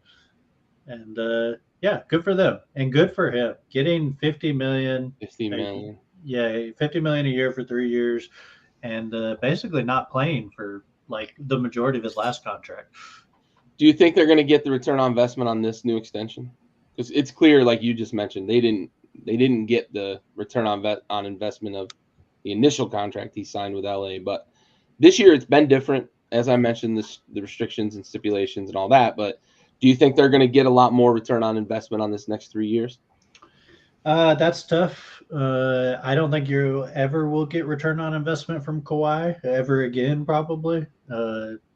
And good for them, and good for him getting $50 million. $50 million. Yeah, $50 million a year for 3 years, and basically not playing for like the majority of his last contract. Do you think they're going to get the return on investment on this new extension? Because it's clear, like you just mentioned, they didn't get the return on investment of the initial contract he signed with LA. But this year it's been different, as I mentioned, the restrictions and stipulations and all that. But do you think they're going to get a lot more return on investment on this next 3 years? That's tough. I don't think you ever will get return on investment from Kawhi ever again, probably.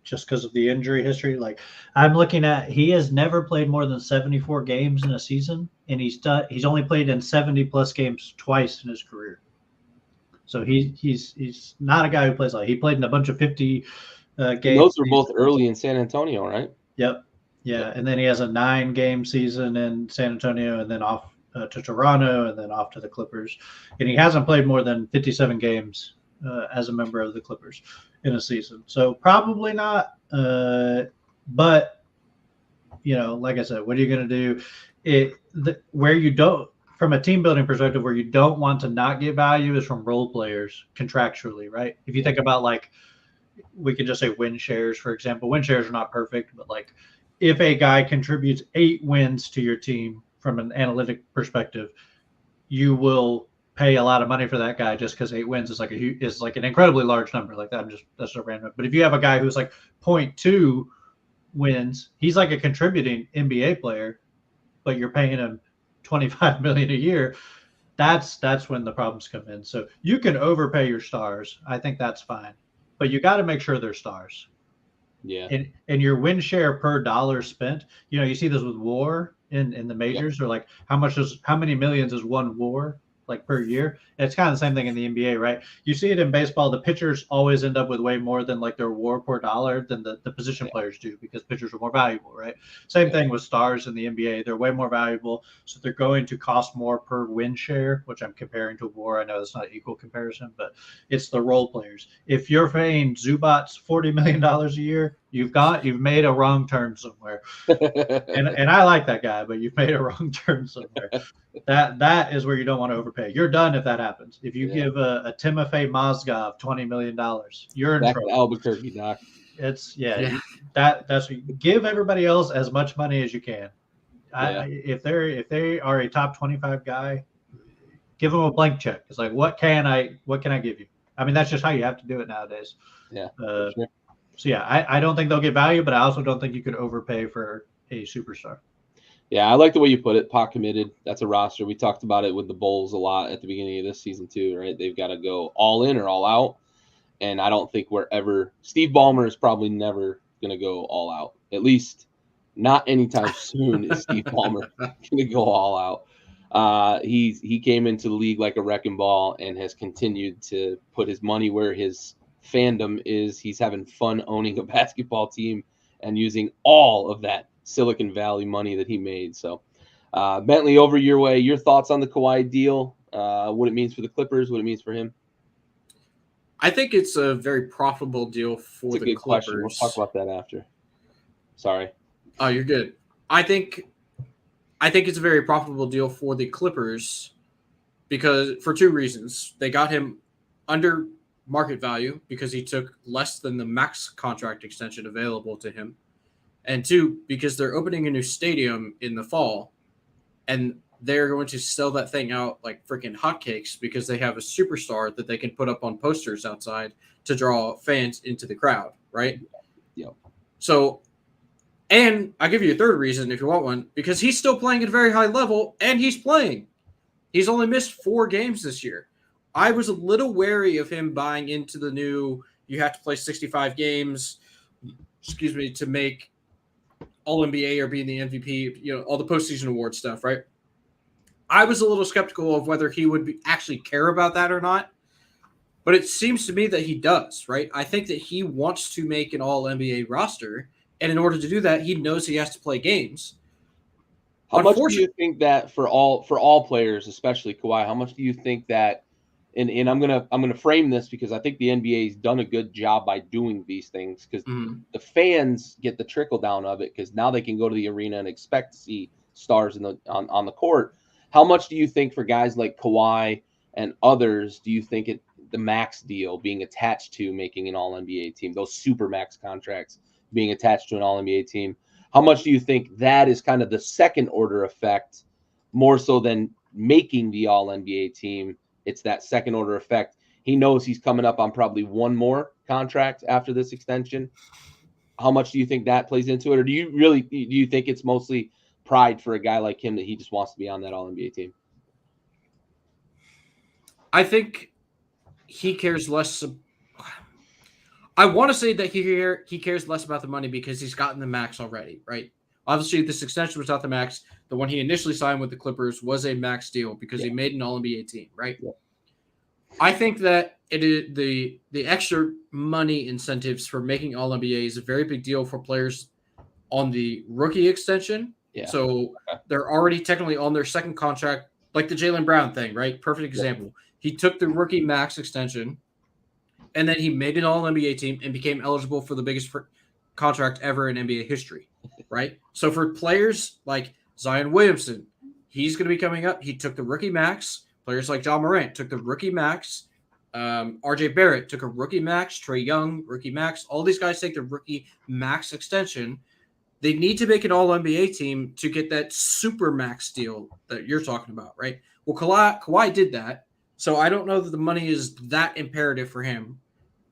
Just because of the injury history. Like I'm looking at, he has never played more than 74 games in a season, and he's only played in 70 plus games twice in his career. So he's not a guy who plays like he played in a bunch of 50 games. And those were both early in San Antonio, right? Yep. Yeah. And then he has a 9-game season in San Antonio, and then off to Toronto, and then off to the Clippers. And he hasn't played more than 57 games as a member of the Clippers in a season. So probably not. But, like I said, what are you going to do? Where you don't, from a team building perspective, where you don't want to not get value is from role players contractually, right? If you think about, like, we can just say win shares, for example. Win shares are not perfect, but like if a guy contributes 8 wins to your team from an analytic perspective, you will pay a lot of money for that guy just because 8 wins is like an incredibly large number. Like that, that's a random. But if you have a guy who's like 0.2 wins, he's like a contributing NBA player, but you're paying him $25 million a year. That's when the problems come in. So you can overpay your stars. I think that's fine, but you got to make sure they're stars. Yeah. And your win share per dollar spent. You see this with WAR in the majors. Or like how many millions is one WAR like per year? It's kind of the same thing in the NBA, right? You see it in baseball. The pitchers always end up with way more than like their WAR per dollar than the position players do, because pitchers are more valuable, right? Same thing with stars in the NBA. They're way more valuable, so they're going to cost more per win share, which I'm comparing to WAR. I know that's not an equal comparison, but it's the role players. If you're paying Zubats $40 million a year, you've made a wrong turn somewhere. and I like that guy, but you've made a wrong turn somewhere. That is where you don't want to overpay. You're done if that happens. If you give a Timofey Mozgov $20 million, you're in trouble. Albuquerque, Doc. That's give everybody else as much money as you can. If they are a top 25 guy, give them a blank check. It's like, what can I give you? I mean, that's just how you have to do it nowadays. Yeah. Sure. So I don't think they'll get value, but I also don't think you could overpay for a superstar. Yeah, I like the way you put it. Pot committed. That's a roster. We talked about it with the Bulls a lot at the beginning of this season too, right? They've got to go all in or all out. And I don't think Steve Ballmer is probably never going to go all out. At least not anytime soon is Steve Ballmer going to go all out. He came into the league like a wrecking ball and has continued to put his money where his fandom is. He's having fun owning a basketball team and using all of that Silicon Valley money that he made. So, Bentley, over your way, your thoughts on the Kawhi deal, what it means for the Clippers, what it means for him? I think it's a very profitable deal for the Clippers. Question. We'll talk about that after. Sorry. Oh, you're good. I think it's a very profitable deal for the Clippers because for 2 reasons. They got him under market value because he took less than the max contract extension available to him. And 2, because they're opening a new stadium in the fall, and they're going to sell that thing out like freaking hotcakes because they have a superstar that they can put up on posters outside to draw fans into the crowd, right? Yep. So, and I'll give you a 3rd reason if you want one, because he's still playing at a very high level, and he's playing. He's only missed 4 games this year. I was a little wary of him buying into the new, you have to play 65 games, to make All-NBA or being the MVP, all the postseason award stuff, right? I was a little skeptical of whether he would actually care about that or not. But it seems to me that he does, right? I think that he wants to make an all-NBA roster. And in order to do that, he knows he has to play games. How much do you think that for all players, especially Kawhi, how much do you think that and I'm gonna frame this because I think the NBA's done a good job by doing these things because the fans get the trickle down of it because now they can go to the arena and expect to see stars on the court. How much do you think for guys like Kawhi and others do you think the max deal being attached to making an all-NBA team, those super max contracts being attached to an all-NBA team, how much do you think that is kind of the second order effect more so than making the all-NBA team? It's that second order effect. He knows he's coming up on probably one more contract after this extension. How much do you think that plays into it? Or do you think it's mostly pride for a guy like him that he just wants to be on that all-NBA team? I think he cares less. I want to say that he cares less about the money because he's gotten the max already, right? Obviously, this extension was not the max. The one he initially signed with the Clippers was a max deal because he made an all-NBA team, right? Yeah. I think that it is the extra money incentives for making all-NBA is a very big deal for players on the rookie extension. Yeah. So they're already technically on their second contract, like the Jaylen Brown thing, right? Perfect example. Yeah. He took the rookie max extension, and then he made an all-NBA team and became eligible for the biggest contract ever in NBA history, right? So for players like Zion Williamson, he's going to be coming up. He took the rookie max. Players like John Morant took the rookie max. RJ Barrett took a rookie max. Trae Young, rookie max. All these guys take the rookie max extension. They need to make an all-NBA team to get that super max deal that you're talking about, right? Well, Kawhi did that. So I don't know that the money is that imperative for him.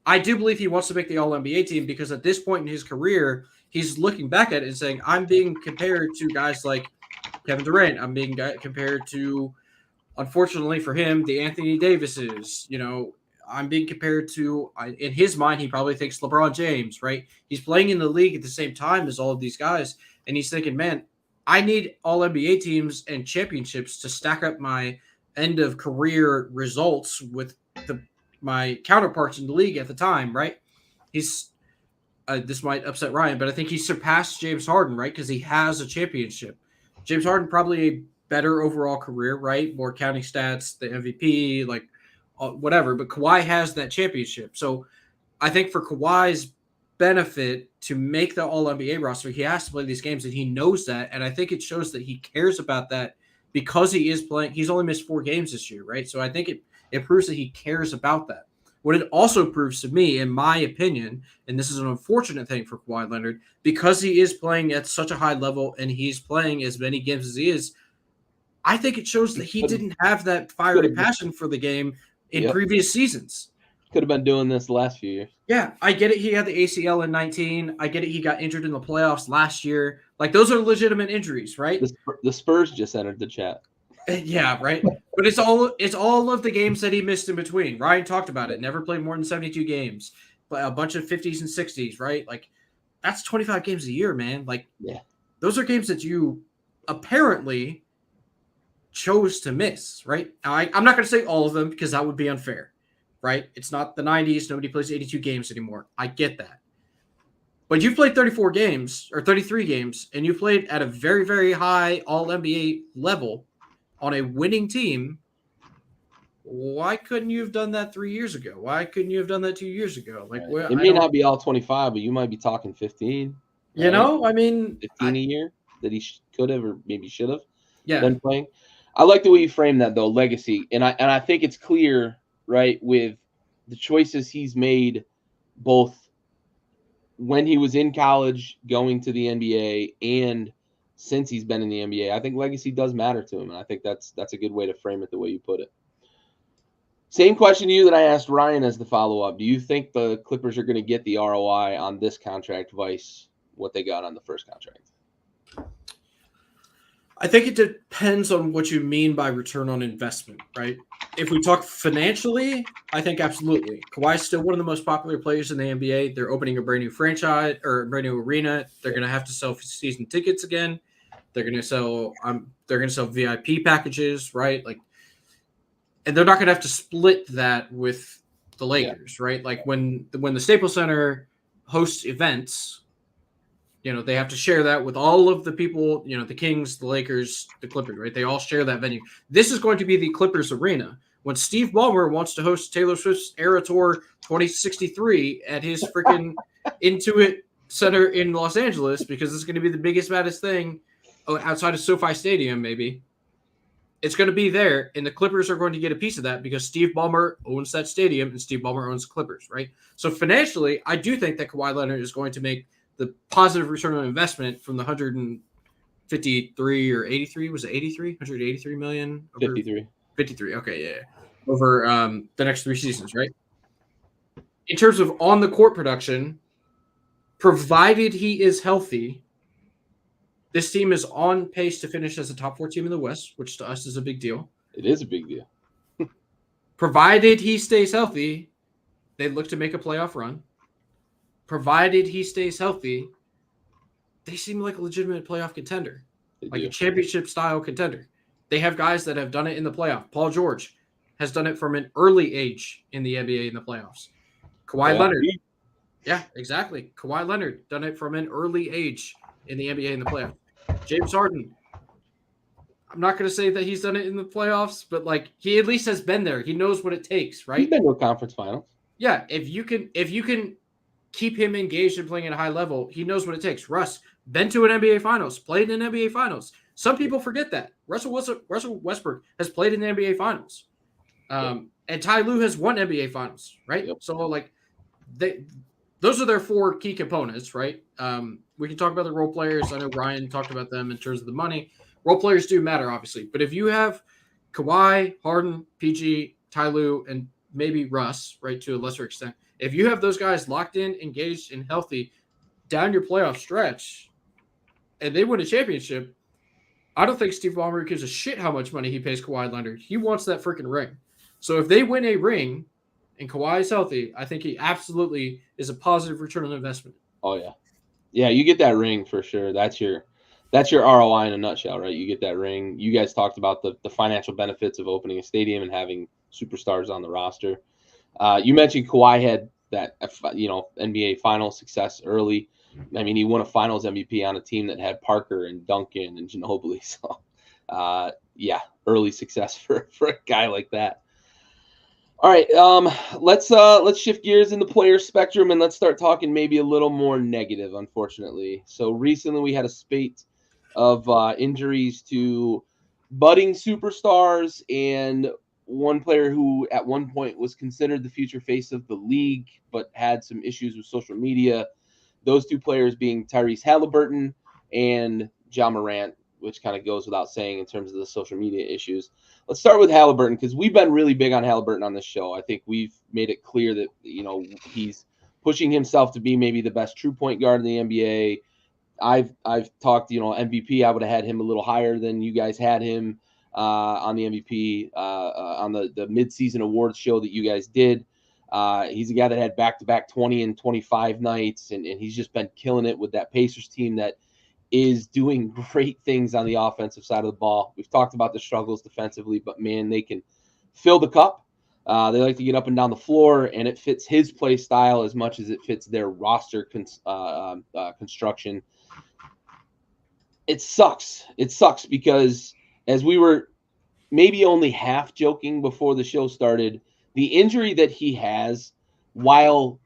I do believe he wants to make the all-NBA team because at this point in his career, he's looking back at it and saying, I'm being compared to guys like Kevin Durant. I'm being compared to, unfortunately for him, the Anthony Davises. You know, I'm being compared to, in his mind, he probably thinks LeBron James, right? He's playing in the league at the same time as all of these guys. And he's thinking, man, I need all-NBA teams and championships to stack up my end-of-career results with my counterparts in the league at the time, right? He's this might upset Ryan, but I think he surpassed James Harden, right? Because he has a championship. James Harden probably a better overall career, right? More counting stats, the MVP, like whatever. But Kawhi has that championship. So I think for Kawhi's benefit to make the All-NBA roster, he has to play these games, and he knows that. And I think it shows that he cares about that because he is playing. He's only missed 4 games this year, right? So I think it proves that he cares about that. What it also proves to me, in my opinion, and this is an unfortunate thing for Kawhi Leonard, because he is playing at such a high level and he's playing as many games as he is, I think it shows that he didn't have that fiery passion for the game in previous seasons. Could have been doing this the last few years. Yeah, I get it. He had the ACL in 19. I get it. He got injured in the playoffs last year. Like, those are legitimate injuries, right? The Spurs just entered the chat. Yeah, right. But it's all of the games that he missed in between. Ryan talked about it. Never played more than 72 games. But a bunch of 50s and 60s, right? Like, that's 25 games a year, man. Like, those are games that you apparently chose to miss, right? Now, I'm not going to say all of them because that would be unfair, right? It's not the 90s. Nobody plays 82 games anymore. I get that. But you've played 34 games or 33 games, and you played at a very, very high all-NBA level on a winning team. Why couldn't you have done that 3 years ago? Why couldn't you have done that 2 years ago? Like, it may not be all 25, but you might be talking 15. You know, I mean, 15 a year that he could have or maybe should have been playing. I like the way you frame that, though, legacy, and I think it's clear, right, with the choices he's made, both when he was in college, going to the NBA, and since he's been in the NBA. I think legacy does matter to him, and I think that's a good way to frame it the way you put it. Same question to you that I asked Ryan as the follow-up. Do you think the Clippers are going to get the ROI on this contract vice what they got on the first contract? I think it depends on what you mean by return on investment, right? If we talk financially, I think absolutely. Kawhi's still one of the most popular players in the NBA. They're opening a brand new franchise or a brand new arena. They're going to have to sell season tickets again. They're gonna sell VIP packages, right? Like, and they're not gonna have to split that with the Lakers, right? Like when the Staples Center hosts events, they have to share that with all of the people, the Kings, the Lakers, the Clippers, right? They all share that venue. This is going to be the Clippers arena. When Steve Ballmer wants to host Taylor Swift's Era Tour 2063 at his freaking Intuit Center in Los Angeles, because it's going to be the biggest, baddest thing outside of SoFi Stadium, maybe. It's going to be there, and the Clippers are going to get a piece of that because Steve Ballmer owns that stadium, and Steve Ballmer owns the Clippers, right? So financially, I do think that Kawhi Leonard is going to make the positive return on investment from the 153 or 83. Was it 83? 183 million? 53. 53. Okay, yeah. Over the next 3 seasons, right? In terms of on-the-court production, provided he is healthy, this team is on pace to finish as a top 4 team in the West, which to us is a big deal. It is a big deal. Provided he stays healthy, they look to make a playoff run. Provided he stays healthy, they seem like a legitimate playoff contender, like a championship-style contender. They have guys that have done it in the playoff. Paul George has done it from an early age in the NBA in the playoffs. Kawhi Leonard. Yeah, exactly. Kawhi Leonard done it from an early age in the NBA in the playoffs. James Harden. I'm not going to say that he's done it in the playoffs, but like he at least has been there. He knows what it takes, right? He's been to a conference finals. Yeah, if you can keep him engaged and playing at a high level, he knows what it takes. Russ, been to an NBA Finals, played in NBA Finals. Some people forget that. Russell Westbrook has played in the NBA Finals. And Ty Lue has won NBA Finals, right? Yep. So, like, those are their 4 key components, right? We can talk about the role players. I know Ryan talked about them in terms of the money. Role players do matter, obviously. But if you have Kawhi, Harden, PG, Ty Lue, and maybe Russ, right, to a lesser extent, if you have those guys locked in, engaged, and healthy down your playoff stretch, and they win a championship, I don't think Steve Ballmer gives a shit how much money he pays Kawhi Leonard. He wants that freaking ring. So if they win a ring and Kawhi is healthy, I think he absolutely is a positive return on investment. Oh, yeah. Yeah, you get that ring for sure. That's your ROI in a nutshell, right? You get that ring. You guys talked about the financial benefits of opening a stadium and having superstars on the roster. You mentioned Kawhi had that, NBA final success early. I mean, he won a finals MVP on a team that had Parker and Duncan and Ginobili. So, early success for a guy like that. All right, let's shift gears in the player spectrum and let's start talking maybe a little more negative, unfortunately. So recently we had a spate of injuries to budding superstars and one player who at one point was considered the future face of the league but had some issues with social media. Those 2 players being Tyrese Halliburton and Ja Morant, which kind of goes without saying in terms of the social media issues. Let's start with Halliburton because we've been really big on Halliburton on this show. I think we've made it clear that, he's pushing himself to be maybe the best true point guard in the NBA. I've talked, MVP. I would have had him a little higher than you guys had him on the MVP on the midseason awards show that you guys did. He's a guy that had back-to-back 20 and 25 nights, and he's just been killing it with that Pacers team that is doing great things on the offensive side of the ball. We've talked about the struggles defensively, but, man, they can fill the cup. They like to get up and down the floor, and it fits his play style as much as it fits their roster construction. It sucks. It sucks because as we were maybe only half joking before the show started, the injury that he has, while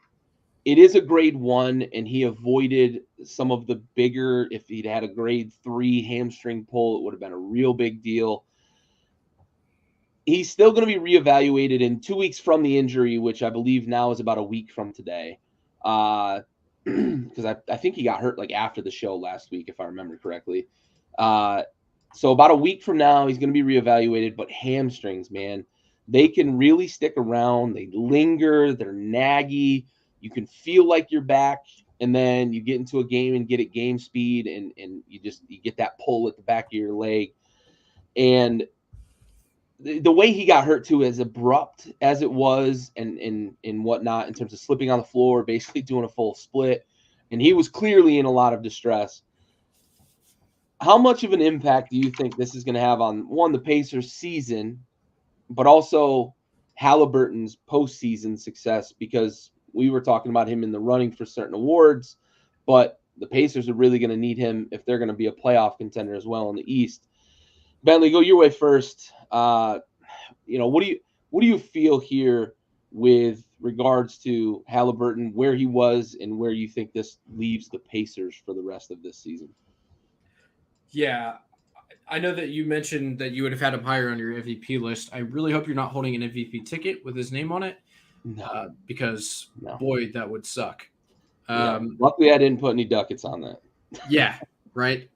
it is a grade 1 and he avoided some of the bigger, if he'd had a grade 3 hamstring pull, it would have been a real big deal. He's still going to be reevaluated in 2 weeks from the injury, which I believe now is about a week from today. Because I think he got hurt like after the show last week, if I remember correctly. So about a week from now, he's going to be reevaluated. But hamstrings, man, they can really stick around. They linger. They're naggy. You can feel like you're back, and then you get into a game and get at game speed, and you get that pull at the back of your leg. And the way he got hurt too, as abrupt as it was, and whatnot, in terms of slipping on the floor, basically doing a full split, and he was clearly in a lot of distress. how much of an impact do you think this is going to have on, one, the Pacers season, but also Halliburton's postseason success? Because we were talking about him in the running for certain awards, but the Pacers are really going to need him if they're going to be a playoff contender as well in the East. Bentley, go your way first. What do you feel here with regards to Halliburton, where he was and where you think this leaves the Pacers for the rest of this season? Yeah, I know that you mentioned that you would have had him higher on your MVP list. I really hope you're not holding an MVP ticket with his name on it, because boy, that would suck. Luckily, I didn't put any ducats on that. Yeah, right.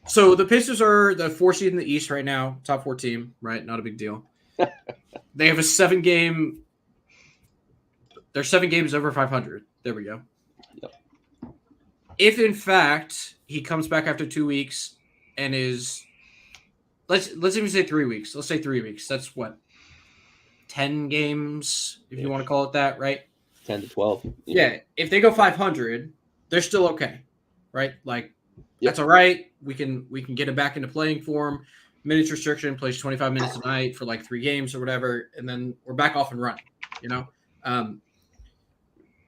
So the Pacers are the 4th seed in the East right now, top 4 team, right? Not a big deal. They have a 7-game. They're 7 games over 500. There we go. Yep. If in fact he comes back after 2 weeks and is, let's even say 3 weeks. Let's say 3 weeks. That's what, 10 games, if you want to call it that, right? 10 to 12. Yeah. If they go 500, they're still okay, right? Like, that's all right. We can get him back into playing form. Minutes restriction, plays 25 minutes a night for like 3 games or whatever, and then we're back off and running.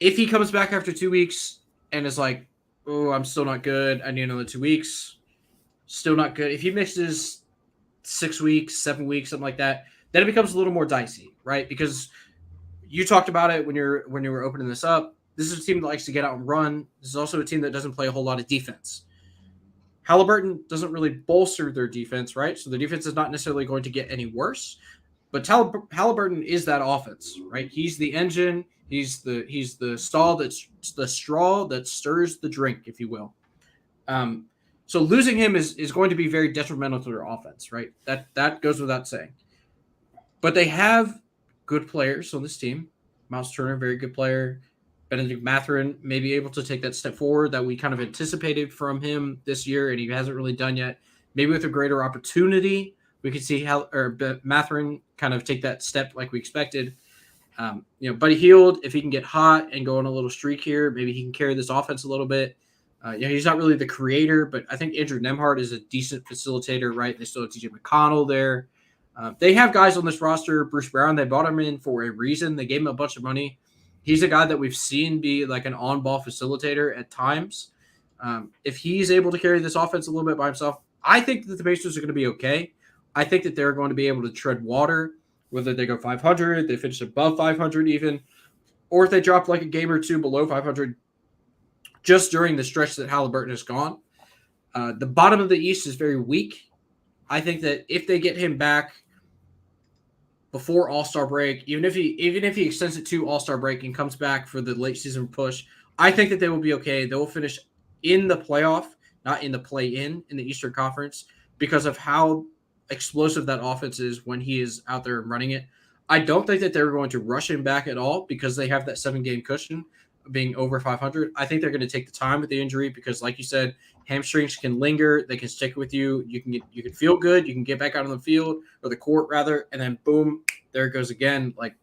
If he comes back after 2 weeks and is like, "Oh, I'm still not good. I need another 2 weeks," still not good. If he misses 6 weeks, 7 weeks, something like that, then it becomes a little more dicey, right? Because you talked about it when you were opening this up. This is a team that likes to get out and run. This is also a team that doesn't play a whole lot of defense. Halliburton doesn't really bolster their defense, right? So the defense is not necessarily going to get any worse. But Halliburton is that offense, right? He's the engine. He's the straw that stirs the drink, if you will. So losing him is going to be very detrimental to their offense, right? That goes without saying. But they have good players on this team. Miles Turner, very good player. Benedict Mathurin may be able to take that step forward that we kind of anticipated from him this year, and he hasn't really done yet. Maybe with a greater opportunity, we could see Mathurin kind of take that step like we expected. Buddy Hield, if he can get hot and go on a little streak here, maybe he can carry this offense a little bit. He's not really the creator, but I think Andrew Nembhard is a decent facilitator, right? They still have TJ McConnell there. They have guys on this roster. Bruce Brown, they brought him in for a reason. They gave him a bunch of money. He's a guy that we've seen be like an on-ball facilitator at times. If he's able to carry this offense a little bit by himself, I think that the Pacers are going to be okay. I think that they're going to be able to tread water, whether they go 500, they finish above 500 even, or if they drop like a game or two below 500 just during the stretch that Halliburton is gone. The bottom of the East is very weak. I think that if they get him back before All-Star break, even if he extends it to All-Star break and comes back for the late season push, I think that they will be okay. They will finish in the playoff, not in the play-in the Eastern Conference, because of how explosive that offense is when he is out there running it. I don't think that they're going to rush him back at all because they have that 7-game cushion being over 500. I think they're going to take the time with the injury because, like you said, hamstrings can linger. They can stick with you. You can feel good. You can get back out on the field or the court rather, and then boom, there it goes again. Like,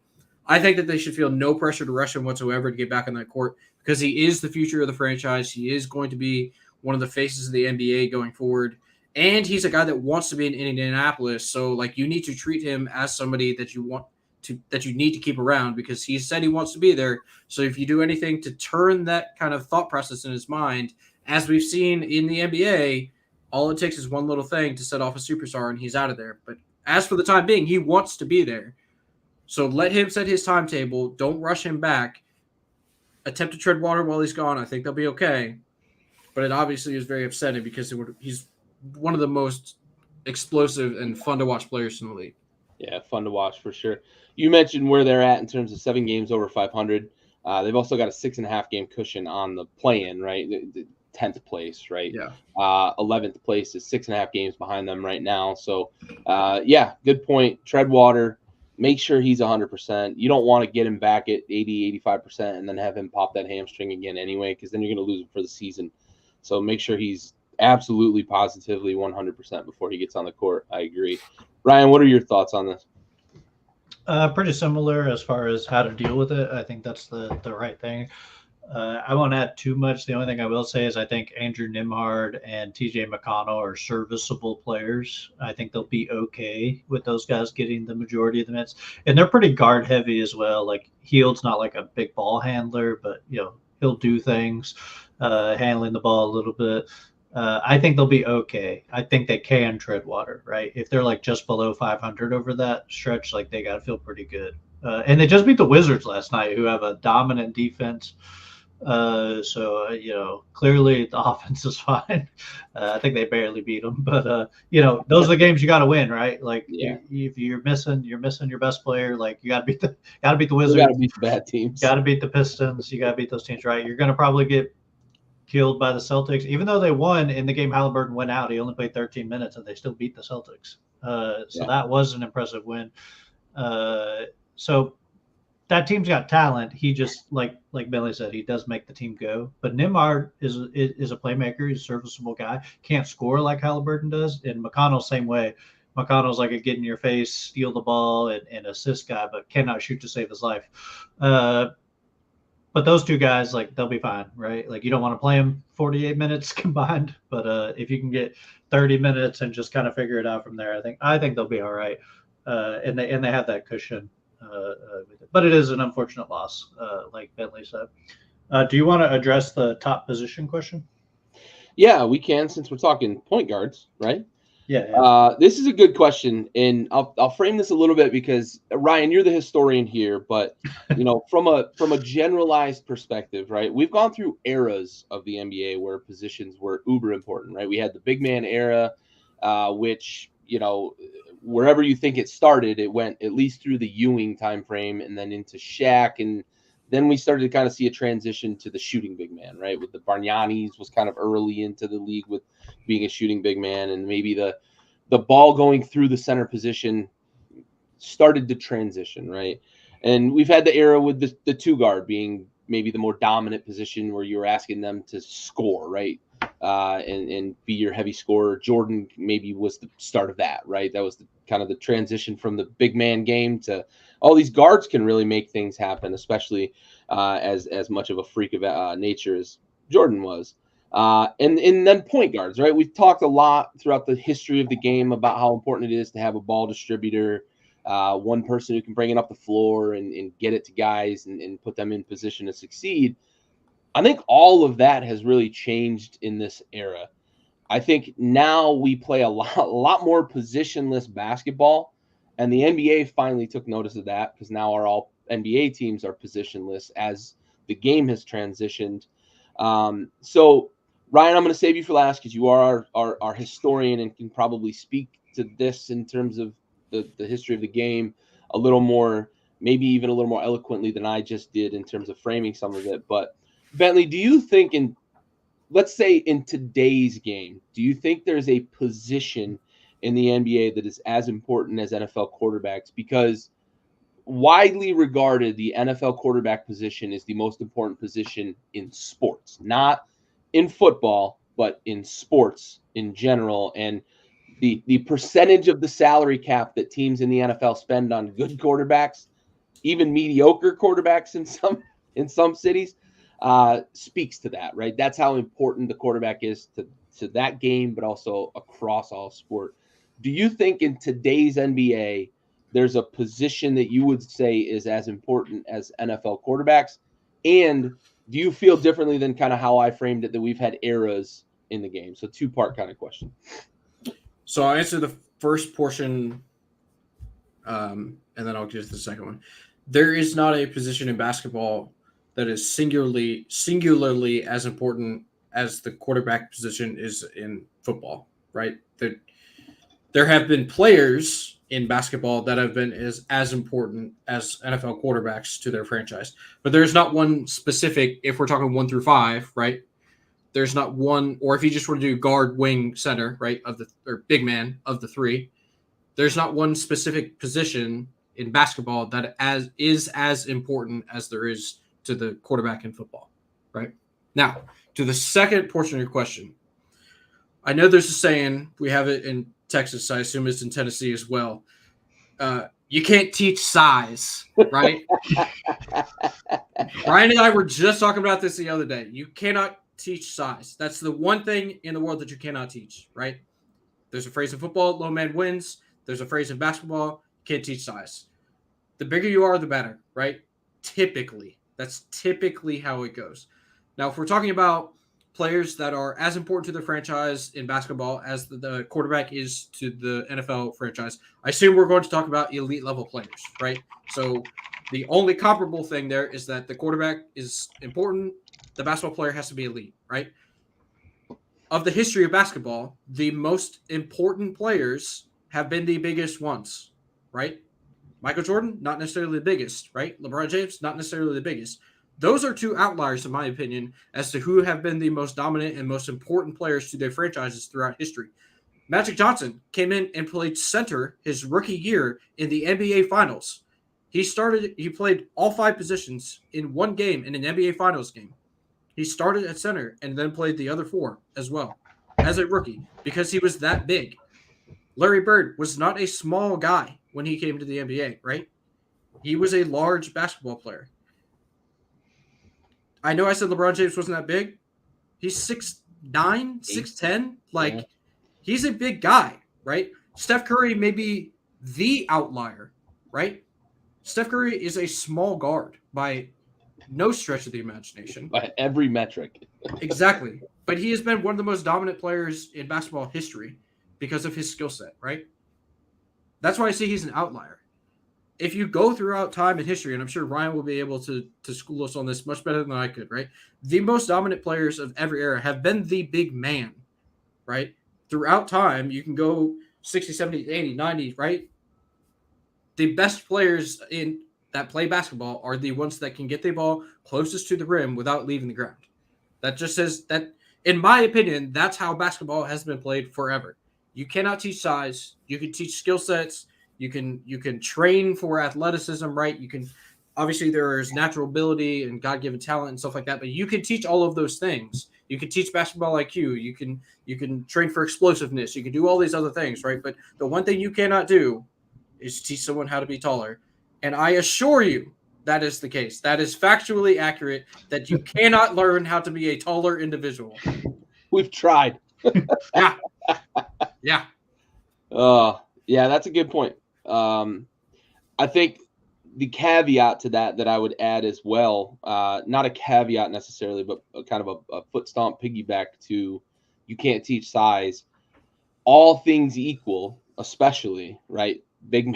I think that they should feel no pressure to rush him whatsoever to get back on that court because he is the future of the franchise. He is going to be one of the faces of the NBA going forward. And he's a guy that wants to be in Indianapolis. So, like, you need to treat him as somebody that you need to keep around because he said he wants to be there. So if you do anything to turn that kind of thought process in his mind, as we've seen in the NBA, all it takes is one little thing to set off a superstar and he's out of there. But as for the time being, he wants to be there. So let him set his timetable. Don't rush him back. Attempt to tread water while he's gone. I think they'll be okay. But it obviously is very upsetting because he's one of the most explosive and fun to watch players in the league. Yeah, fun to watch for sure. You mentioned where they're at in terms of 7 games over 500. They've also got a 6.5 game cushion on the play-in, right? The 10th place, right? Yeah. 11th place is 6.5 games behind them right now. So, good point. Tread water. Make sure he's 100%. You don't want to get him back at 80, 85% and then have him pop that hamstring again anyway because then you're going to lose him for the season. So make sure he's absolutely, positively 100% before he gets on the court. I agree. Ryan, what are your thoughts on this? Pretty similar as far as how to deal with it. I think that's the right thing. I won't add too much. The only thing I will say is I think Andrew Nimhard and TJ McConnell are serviceable players. I think they'll be okay with those guys getting the majority of the minutes. And they're pretty guard heavy as well. Like Hield's not like a big ball handler, but he'll do things, handling the ball a little bit. I think they'll be okay. I think they can tread water, right? If they're like just below 500 over that stretch, like they got to feel pretty good. And they just beat the Wizards last night, who have a dominant defense. Clearly the offense is fine. I think they barely beat them, but those are the games you got to win, right? Like if you're missing your best player. Like you got to beat the Wizards. You got to beat the bad teams. Got to beat the Pistons. You got to beat those teams, right? You're going to probably get killed by the Celtics, even though they won in the game. Halliburton went out. He only played 13 minutes, and they still beat the Celtics. That was an impressive win. So that team's got talent. He just like Billy said, he does make the team go. But Nimhard is a playmaker. He's a serviceable guy. Can't score like Halliburton does. And McConnell same way. McConnell's like a get in your face, steal the ball, and assist guy, but cannot shoot to save his life. But those two guys, like, they'll be fine, right? Like, you don't want to play them 48 minutes combined, but if you can get 30 minutes and just kind of figure it out from there, I think they'll be all right. And they have that cushion. But it is an unfortunate loss, like Bentley said. Do you want to address the top position question? Yeah, we can, since we're talking point guards, right? Yeah. This is a good question, and I'll frame this a little bit because Ryan, you're the historian here, but from a generalized perspective, right? We've gone through eras of the NBA where positions were uber important, right? We had the big man era, which wherever you think it started, it went at least through the Ewing timeframe and then into Shaq, and then we started to kind of see a transition to the shooting big man, right? With the Bargnanis was kind of early into the league with being a shooting big man, and maybe the ball going through the center position started to transition, right? And we've had the era with the two guard being maybe the more dominant position where you were asking them to score, right? And be your heavy scorer. Jordan maybe was the start of that, right? That was kind of the transition from the big man game to all these guards can really make things happen, especially as much of a freak of nature as Jordan was. And then point guards, right? We've talked a lot throughout the history of the game about how important it is to have a ball distributor, one person who can bring it up the floor and get it to guys and put them in position to succeed. I think all of that has really changed in this era. I think now we play a lot more positionless basketball, and the NBA finally took notice of that because now all NBA teams are positionless as the game has transitioned. So, Ryan, I'm going to save you for last because you are our historian and can probably speak to this in terms of the history of the game a little more, maybe even a little more eloquently than I just did in terms of framing some of it. But Bentley, do you think let's say in today's game, do you think there's a position in the NBA that is as important as NFL quarterbacks? Because widely regarded, the NFL quarterback position is the most important position in sports, not in football, but in sports in general. And the percentage of the salary cap that teams in the NFL spend on good quarterbacks, even mediocre quarterbacks in some cities, speaks to that, right? That's how important the quarterback is to that game, but also across all sport. Do you think in today's NBA, there's a position that you would say is as important as NFL quarterbacks? And do you feel differently than kind of how I framed it, that we've had eras in the game? So two-part kind of question. So I'll answer the first portion, and then I'll get to the second one. There is not a position in basketball that is singularly as important as the quarterback position is in football, right? There have been players in basketball that have been as important as NFL quarterbacks to their franchise. But there's not one specific, if we're talking 1 through 5, right? There's not one, or if you just were to do guard, wing, center, right, or big man of the three, there's not one specific position in basketball that is as important as there is to the quarterback in football, right? Now, to the second portion of your question, I know there's a saying, we have it in Texas, I assume it's in Tennessee as well. you can't teach size, right? Ryan and I were just talking about this the other day. You cannot teach size. That's the one thing in the world that you cannot teach, right? There's a phrase in football, low man wins. There's a phrase in basketball, you can't teach size. The bigger you are, the better, right? Typically. That's typically how it goes. Now, if we're talking about players that are as important to their franchise in basketball as the quarterback is to the NFL franchise, I assume we're going to talk about elite level players, right? So the only comparable thing there is that the quarterback is important. The basketball player has to be elite, right? Of the history of basketball, the most important players have been the biggest ones, right? Michael Jordan, not necessarily the biggest, right? LeBron James, not necessarily the biggest. Those are two outliers, in my opinion, as to who have been the most dominant and most important players to their franchises throughout history. Magic Johnson came in and played center his rookie year in the NBA Finals. He played all 5 positions in one game in an NBA Finals game. He started at center and then played the other 4 as well as a rookie because he was that big. Larry Bird was not a small guy when he came to the NBA, right? He was a large basketball player. I know I said LeBron James wasn't that big. He's 6'9", 6'10". Like, he's a big guy, right? Steph Curry may be the outlier, right? Steph Curry is a small guard by no stretch of the imagination. By every metric. Exactly. But he has been one of the most dominant players in basketball history because of his skill set, right? That's why I say he's an outlier. If you go throughout time and history, and I'm sure Ryan will be able to school us on this much better than I could, right? The most dominant players of every era have been the big man, right? Throughout time, you can go 60s, 70s, 80s, 90s, right? The best players that play basketball are the ones that can get the ball closest to the rim without leaving the ground. That just says that, in my opinion, that's how basketball has been played forever. You cannot teach size. You can teach skill sets. You can train for athleticism, right? You can, obviously there is natural ability and God-given talent and stuff like that, but you can teach all of those things. You can teach basketball IQ. You can train for explosiveness. You can do all these other things, right? But the one thing you cannot do is teach someone how to be taller. And I assure you that is the case. That is factually accurate, that you cannot learn how to be a taller individual. We've tried. Yeah. Yeah. Yeah, that's a good point. I think the caveat to that I would add as well, not a caveat necessarily, but kind of a foot stomp piggyback to you can't teach size. All things equal, especially, right? Big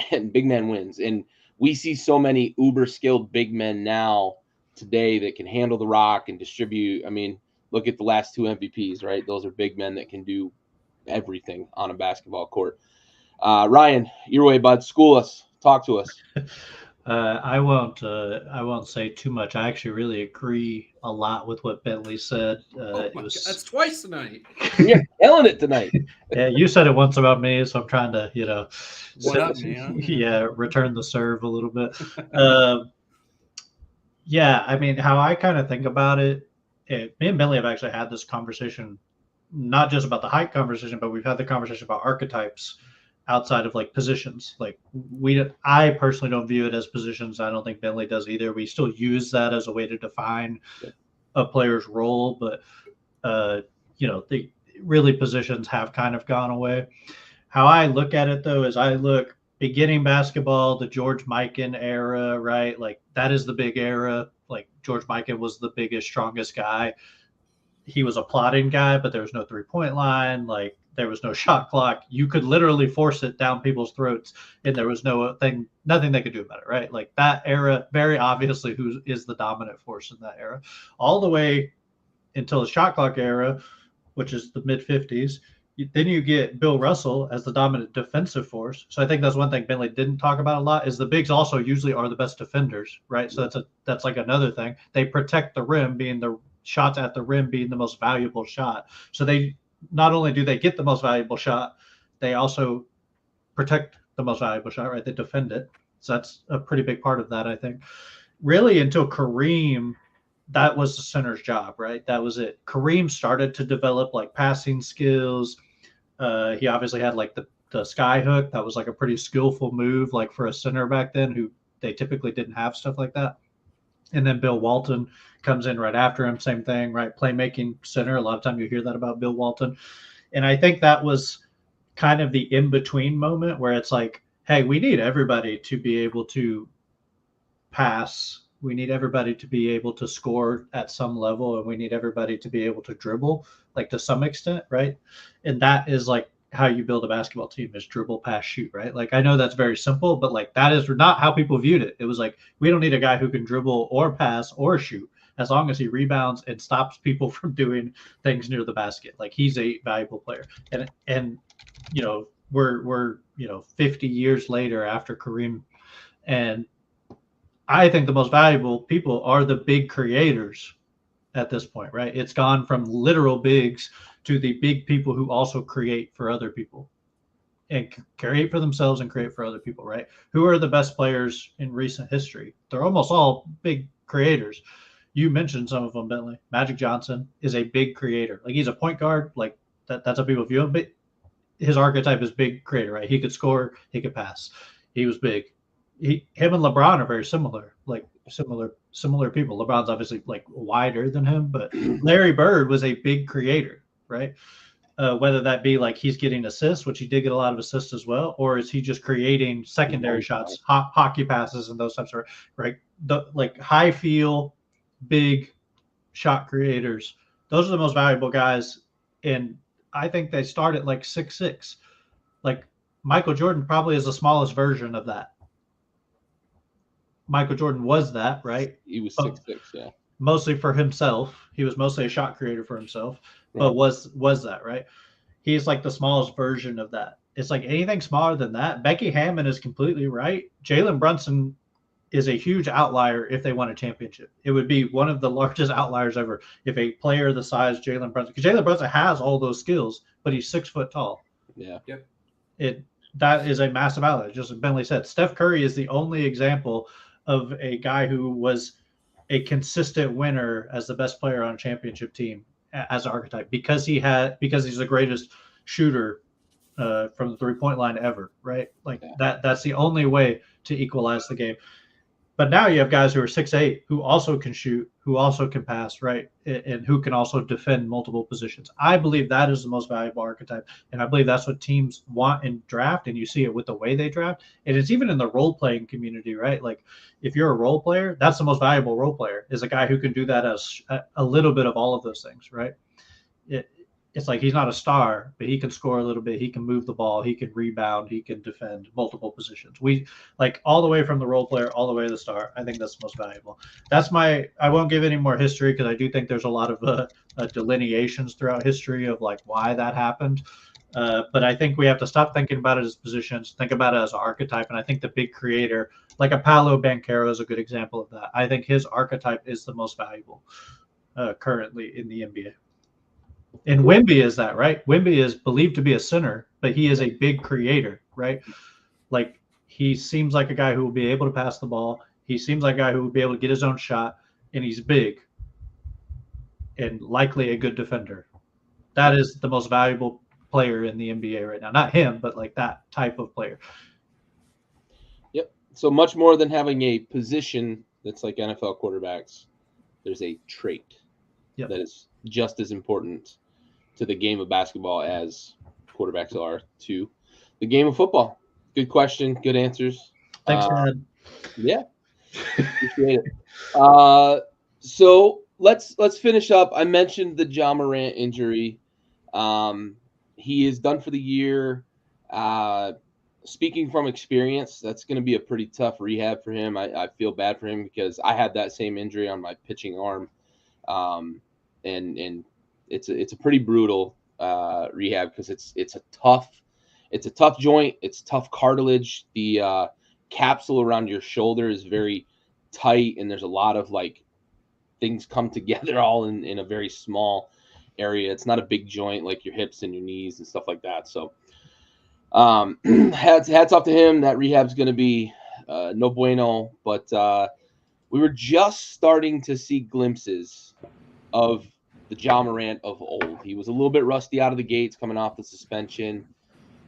man wins. And we see so many uber skilled big men now today that can handle the rock and distribute. I mean, look at the last 2 MVPs, right? Those are big men that can do everything on a basketball court. Ryan, your way, bud. School us. Talk to us. I won't say too much. I actually really agree a lot with what Bentley said. That's twice tonight. You're killing it tonight. Yeah, you said it once about me, so I'm trying to, up, return the serve a little bit. Yeah, I mean, how I kind of think about it, me and Bentley have actually had this conversation, not just about the height conversation, but we've had the conversation about archetypes outside of like positions. Like I personally don't view it as positions. I don't think Bentley does either. We still use that as a way to define a player's role, but the really positions have kind of gone away. How I look at it though is I look beginning basketball, the George Mikan era, right? Like that is the big era. Like George Mikan was the biggest, strongest guy. He was a plotting guy, but there was no 3-point line. Like there was no shot clock. You could literally force it down people's throats, and there was nothing they could do about it, right? Like that era, very obviously, who is the dominant force in that era, all the way until the shot clock era, which is the mid 50s. Then you get Bill Russell as the dominant defensive force. So I think that's one thing Bentley didn't talk about a lot is the bigs also usually are the best defenders, right? So that's like another thing. They protect the rim, being the shots at the rim being the most valuable shot. So they not only do they get the most valuable shot, they also protect the most valuable shot, right? They defend it. So that's a pretty big part of that, I think. Really, until Kareem, that was the center's job, right? That was it. Kareem started to develop like passing skills. He obviously had like the the sky hook. That was like a pretty skillful move, like for a center back then, who they typically didn't have stuff like that. And then Bill Walton comes in right after him, same thing, right? Playmaking center. A lot of time you hear that about Bill Walton. And I think that was kind of the in-between moment where it's like, hey, we need everybody to be able to pass. We need everybody to be able to score at some level, and we need everybody to be able to dribble, like to some extent, right? And that is like how you build a basketball team, is dribble, pass, shoot, right? Like I know that's very simple, but like that is not how people viewed it. It was like, we don't need a guy who can dribble or pass or shoot, as long as he rebounds and stops people from doing things near the basket. Like he's a valuable player. And you know, we're 50 years later after Kareem, and I think the most valuable people are the big creators at this point, right? It's gone from literal bigs to the big people who also create for other people and create for themselves and create for other people, right? Who are the best players in recent history? They're almost all big creators. You mentioned some of them, Bentley. Magic Johnson is a big creator. Like he's a point guard, like that's how people view him, but his archetype is big creator, right? He could score, he could pass. He was big. Him and LeBron are very similar, like similar people. LeBron's obviously like wider than him, but Larry Bird was a big creator, right? Whether that be like he's getting assists, which he did get a lot of assists as well, or is he just creating secondary shots, hockey passes, and those types of, right? Like high feel, big shot creators. Those are the most valuable guys, and I think they start at like 6'6". Like Michael Jordan probably is the smallest version of that. Michael Jordan was that, right? He was 6'6", yeah. Mostly for himself. He was mostly a shot creator for himself, but was that, right? He's like the smallest version of that. It's like anything smaller than that. Becky Hammon is completely right. Jalen Brunson is a huge outlier if they won a championship. It would be one of the largest outliers ever if a player the size Jalen Brunson, because Jalen Brunson has all those skills, but he's 6 foot tall. Yeah. Yep. That is a massive outlier. Just as Bentley said, Steph Curry is the only example of a guy who was a consistent winner as the best player on a championship team as an archetype because he's the greatest shooter from the 3-point line ever, right? Like that's the only way to equalize the game. But now you have guys who are 6'8", who also can shoot, who also can pass, right? And who can also defend multiple positions. I believe that is the most valuable archetype. And I believe that's what teams want in draft. And you see it with the way they draft. And it's even in the role-playing community, right? Like if you're a role player, that's the most valuable role player, is a guy who can do that as a little bit of all of those things, right? It's like he's not a star, but he can score a little bit. He can move the ball. He can rebound. He can defend multiple positions. We like all the way from the role player all the way to the star. I think that's the most valuable. I won't give any more history because I do think there's a lot of delineations throughout history of like why that happened. But I think we have to stop thinking about it as positions, think about it as an archetype. And I think the big creator, like a Paolo Banchero, is a good example of that. I think his archetype is the most valuable currently in the NBA. And Wemby is that, right? Wemby is believed to be a center, but he is a big creator, right? Like he seems like a guy who will be able to pass the ball. He seems like a guy who will be able to get his own shot, and he's big and likely a good defender. That is the most valuable player in the NBA right now. Not him, but like that type of player. Yep. So much more than having a position that's like NFL quarterbacks, there's a trait that is just as important to the game of basketball as quarterbacks are to the game of football. Good question. Good answers. Thanks, Dad. Yeah. Appreciate it. So let's finish up. I mentioned the Ja Morant injury. He is done for the year. Speaking from experience, that's going to be a pretty tough rehab for him. I feel bad for him because I had that same injury on my pitching arm. And it's a pretty brutal rehab because it's a tough joint. It's tough cartilage. The capsule around your shoulder is very tight, and there's a lot of like things come together all in a very small area. It's not a big joint like your hips and your knees and stuff like that. So hats off to him. That rehab's going to be no bueno, but we were just starting to see glimpses of the Ja Morant of old. He was a little bit rusty out of the gates coming off the suspension.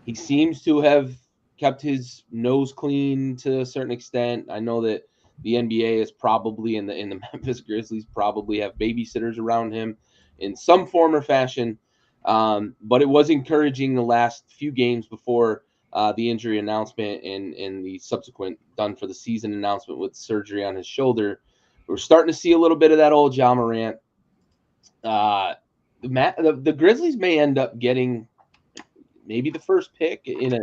He seems to have kept his nose clean to a certain extent. I know that the NBA is probably in the Memphis Grizzlies probably have babysitters around him in some form or fashion. But it was encouraging the last few games before the injury announcement and the subsequent done for the season announcement with surgery on his shoulder. We're starting to see a little bit of that old Ja Morant. The Grizzlies may end up getting maybe the first pick in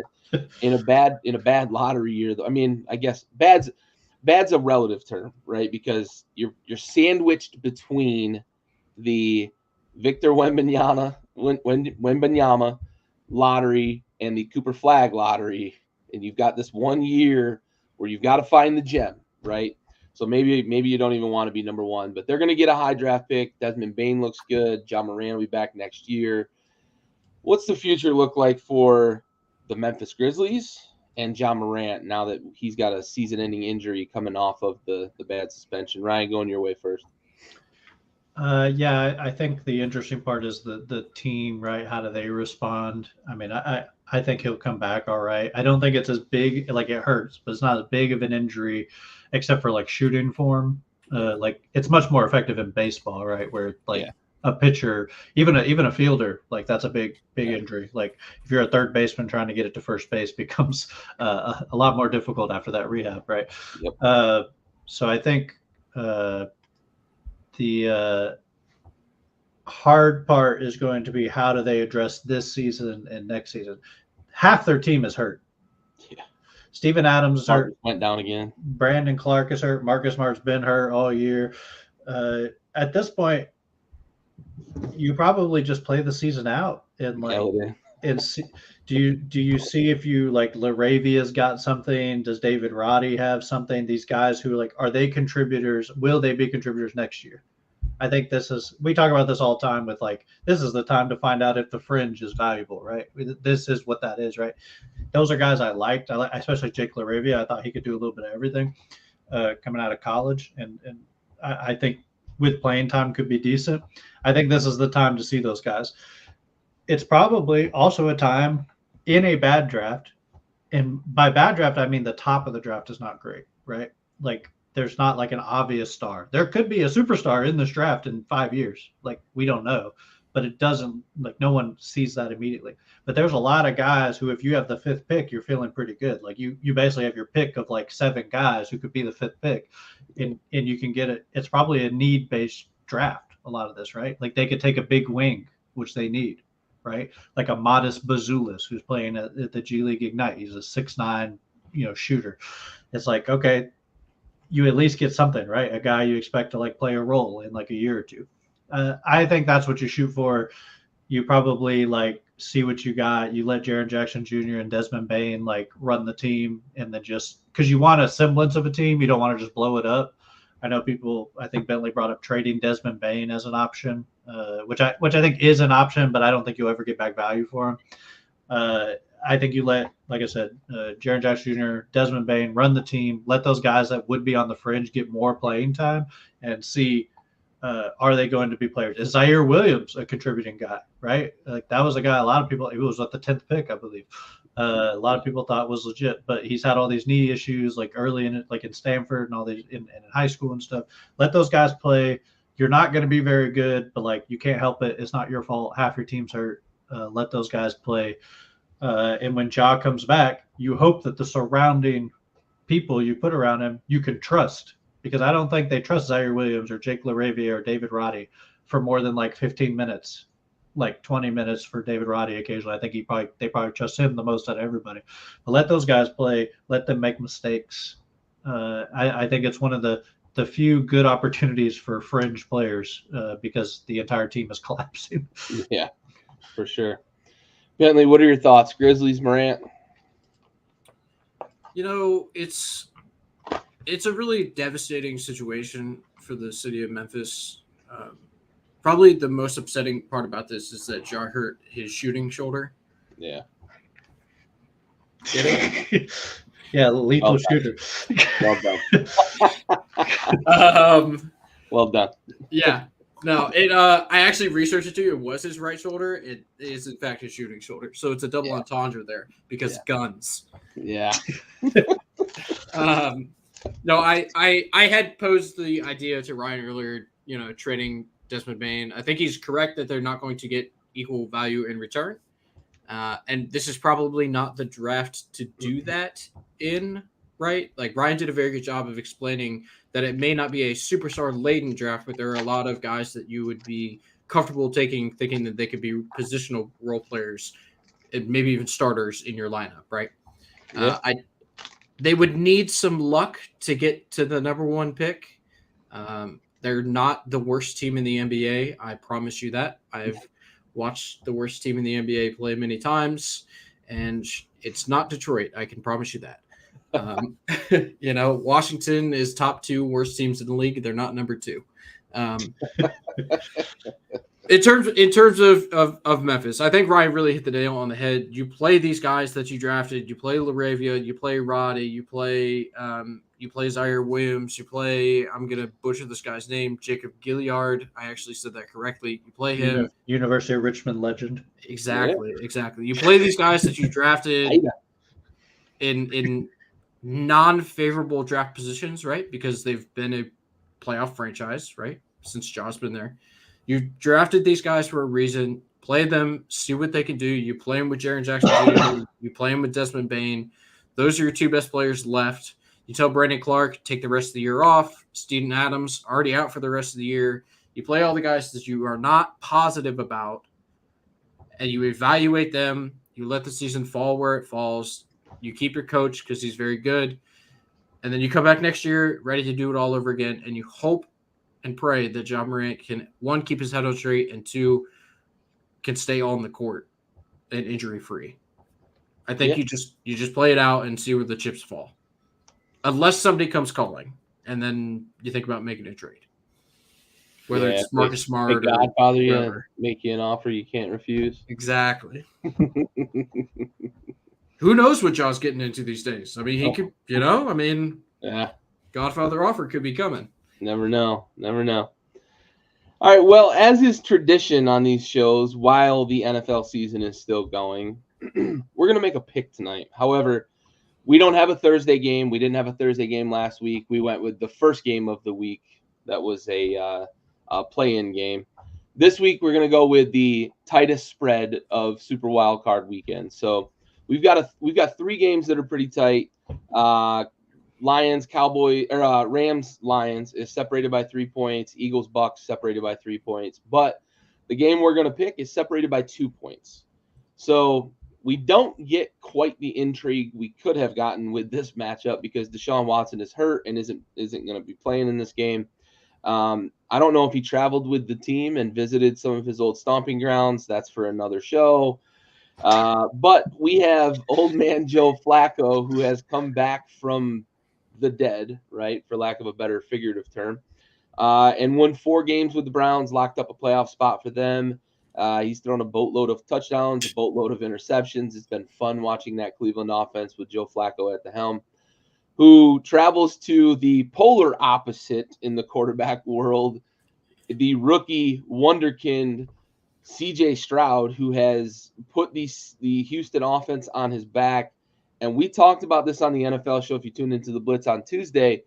a bad lottery year. I mean, I guess bad's a relative term, right? Because you're sandwiched between the Victor Wembanyama lottery and the Cooper Flag lottery, and you've got this 1 year where you've got to find the gem, right? So maybe you don't even want to be number one, but they're going to get a high draft pick. Desmond Bane looks good. Ja Morant will be back next year. What's the future look like for the Memphis Grizzlies and Ja Morant now that he's got a season-ending injury coming off of the bad suspension? Ryan, going your way first. Yeah, I think the interesting part is the team, right? How do they respond? I mean, I think he'll come back all right. I don't think it's as big, like it hurts, but it's not as big of an injury, except for like shooting form. Like it's much more effective in baseball, right? Where like a pitcher, even a fielder, like that's a big injury. Like if you're a third baseman trying to get it to first base, becomes a lot more difficult after that rehab, right? Yep. So I think the hard part is going to be how do they address this season and next season. Half their team is hurt. Yeah. Steven Adams is hurt. Went down again. Brandon Clark is hurt. Marcus Smart's been hurt all year. At this point, you probably just play the season out and see, do you see if you like Laravia's got something? Does David Roddy have something? These guys who like, are they contributors? Will they be contributors next year? I think we talk about this all the time with like, this is the time to find out if the fringe is valuable, right? This is what that is, right? Those are guys I liked. Especially Jake Laravia. I thought he could do a little bit of everything coming out of college. And I think with playing time could be decent. I think this is the time to see those guys. It's probably also a time in a bad draft. And by bad draft, I mean the top of the draft is not great, right? Like there's not like an obvious star. There could be a superstar in this draft in 5 years. Like we don't know, but it doesn't, like no one sees that immediately. But there's a lot of guys who, if you have the 5th pick, you're feeling pretty good. Like you basically have your pick of like 7 guys who could be the 5th pick, and you can get it. It's probably a need-based draft, a lot of this, right? Like they could take a big wing, which they need, right? Like a Modest Bazulis who's playing at the G League Ignite. He's a 6'9", shooter. It's like, okay, you at least get something, right? A guy you expect to like play a role in like a year or two. I think that's what you shoot for. You probably like see what you got. You let Jaren Jackson Jr. and Desmond Bane like run the team, and then just because you want a semblance of a team, you don't want to just blow it up. I know I think Bentley brought up trading Desmond Bane as an option, which I think is an option, but I don't think you'll ever get back value for him. I think you let, like I said, Jaren Jackson Jr., Desmond Bane run the team, let those guys that would be on the fringe get more playing time and see, are they going to be players? Is Zaire Williams a contributing guy, right? Like that was a guy a lot of people, it was at the 10th pick, I believe. A lot of people thought was legit, but he's had all these knee issues like early in it, like in Stanford and all these in high school and stuff. Let those guys play. You're not going to be very good, but like you can't help it. It's not your fault. Half your team's hurt. Let those guys play. And when Ja comes back, you hope that the surrounding people you put around him, you can trust, because I don't think they trust Zaire Williams or Jake Laravia or David Roddy for more than like 15 minutes, like 20 minutes for David Roddy occasionally. I think they probably trust him the most out of everybody. But let those guys play. Let them make mistakes. I think it's one of the few good opportunities for fringe players because the entire team is collapsing. Yeah, for sure. Bentley, what are your thoughts? Grizzlies, Morant? It's a really devastating situation for the city of Memphis. Probably the most upsetting part about this is that Ja hurt his shooting shoulder. Yeah. Get it? Yeah, lethal shooter. Well done. Well done. Yeah. No, I actually researched it too. It was his right shoulder. It is in fact his shooting shoulder. So it's a double entendre there because guns. Yeah. No, I had posed the idea to Ryan earlier. Trading Desmond Bain. I think he's correct that they're not going to get equal value in return. And this is probably not the draft to do that in, right? Like Ryan did a very good job of explaining that it may not be a superstar laden draft, but there are a lot of guys that you would be comfortable taking, thinking that they could be positional role players and maybe even starters in your lineup, right? Yeah. They would need some luck to get to the number one pick. They're not the worst team in the NBA. I promise you that. I've watched the worst team in the NBA play many times, and it's not Detroit. I can promise you that. Washington is top 2 worst teams in the league. They're not number 2. In terms of Memphis, I think Ryan really hit the nail on the head. You play these guys that you drafted. You play LaRavia. You play Roddy. You play Zaire Williams. You play, I'm gonna butcher this guy's name, Jacob Gilliard. I actually said that correctly. You play him. University of Richmond legend. Exactly. You play these guys that you drafted in non-favorable draft positions, right? Because they've been a playoff franchise, right? Since Jaw's been there. You drafted these guys for a reason. Play them, see what they can do. You play them with Jaren Jackson Jr. You play them with Desmond Bain. Those are your 2 best players left. You tell Brandon Clark, take the rest of the year off. Steven Adams, already out for the rest of the year. You play all the guys that you are not positive about, and you evaluate them. You let the season fall where it falls. You keep your coach because he's very good. And then you come back next year ready to do it all over again, and you hope and pray that John Morant can, 1, keep his head on straight, and 2, can stay on the court and injury free. I think you just play it out and see where the chips fall, unless somebody comes calling, and then you think about making a trade. Whether it's Marcus Smart or Godfather, make you an offer you can't refuse. Exactly. Who knows what John's getting into these days? I mean, he could, Godfather offer could be coming. Never know. All right, well, as is tradition on these shows, while the NFL season is still going, we're going to make a pick tonight. However, we don't have a Thursday game. We didn't have a Thursday game last week. We went with the first game of the week. That was a play-in game. This week, we're going to go with the tightest spread of Super Wildcard Weekend. So we've got 3 games that are pretty tight. Rams, Lions is separated by 3 points. Eagles, Bucks separated by 3 points. But the game we're going to pick is separated by 2 points. So we don't get quite the intrigue we could have gotten with this matchup because Deshaun Watson is hurt and isn't going to be playing in this game. I don't know if he traveled with the team and visited some of his old stomping grounds. That's for another show. But we have old man Joe Flacco, who has come back from the dead, right, for lack of a better figurative term, and won 4 games with the Browns, locked up a playoff spot for them. He's thrown a boatload of touchdowns, a boatload of interceptions. It's been fun watching that Cleveland offense with Joe Flacco at the helm, who travels to the polar opposite in the quarterback world, the rookie wonderkind CJ Stroud, who has put the Houston offense on his back. And we talked about this on the NFL show. If you tuned into the Blitz on Tuesday,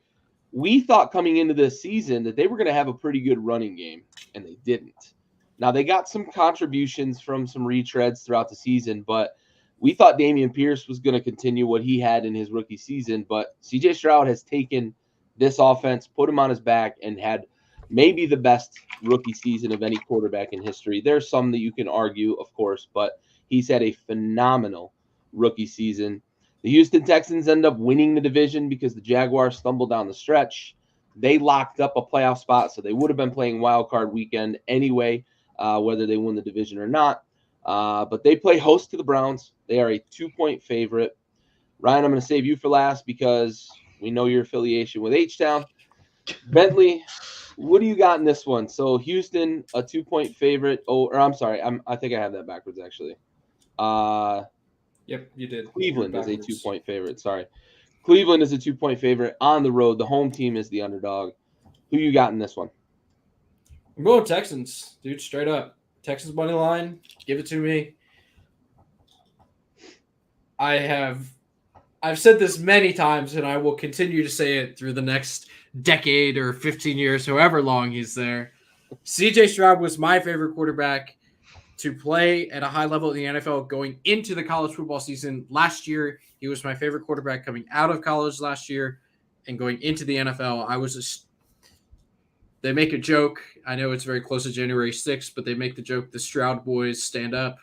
we thought coming into this season that they were going to have a pretty good running game, and they didn't. Now, they got some contributions from some retreads throughout the season, but we thought Dameon Pierce was going to continue what he had in his rookie season. But CJ Stroud has taken this offense, put him on his back, and had maybe the best rookie season of any quarterback in history. There's some that you can argue, of course, but he's had a phenomenal rookie season. The Houston Texans end up winning the division because the Jaguars stumbled down the stretch. They locked up a playoff spot, so they would have been playing Wild Card Weekend anyway, whether they won the division or not. But they play host to the Browns. They are a 2-point favorite. Ryan, I'm going to save you for last because we know your affiliation with H-Town. Bentley, what do you got in this one? So Houston, a 2-point favorite. I think I have that backwards, actually. Yep, you did. Cleveland is a 2-point favorite. Sorry. Cleveland is a 2-point favorite on the road. The home team is the underdog. Who you got in this one? I'm going Texans, dude, straight up. Texans money line, give it to me. I've said this many times, and I will continue to say it through the next decade or 15 years, however long he's there. CJ Stroud was my favorite quarterback to play at a high level in the NFL going into the college football season. Last year, he was my favorite quarterback coming out of college last year and going into the NFL. They make a joke. I know it's very close to January 6th, but they make the joke, the Stroud boys stand up.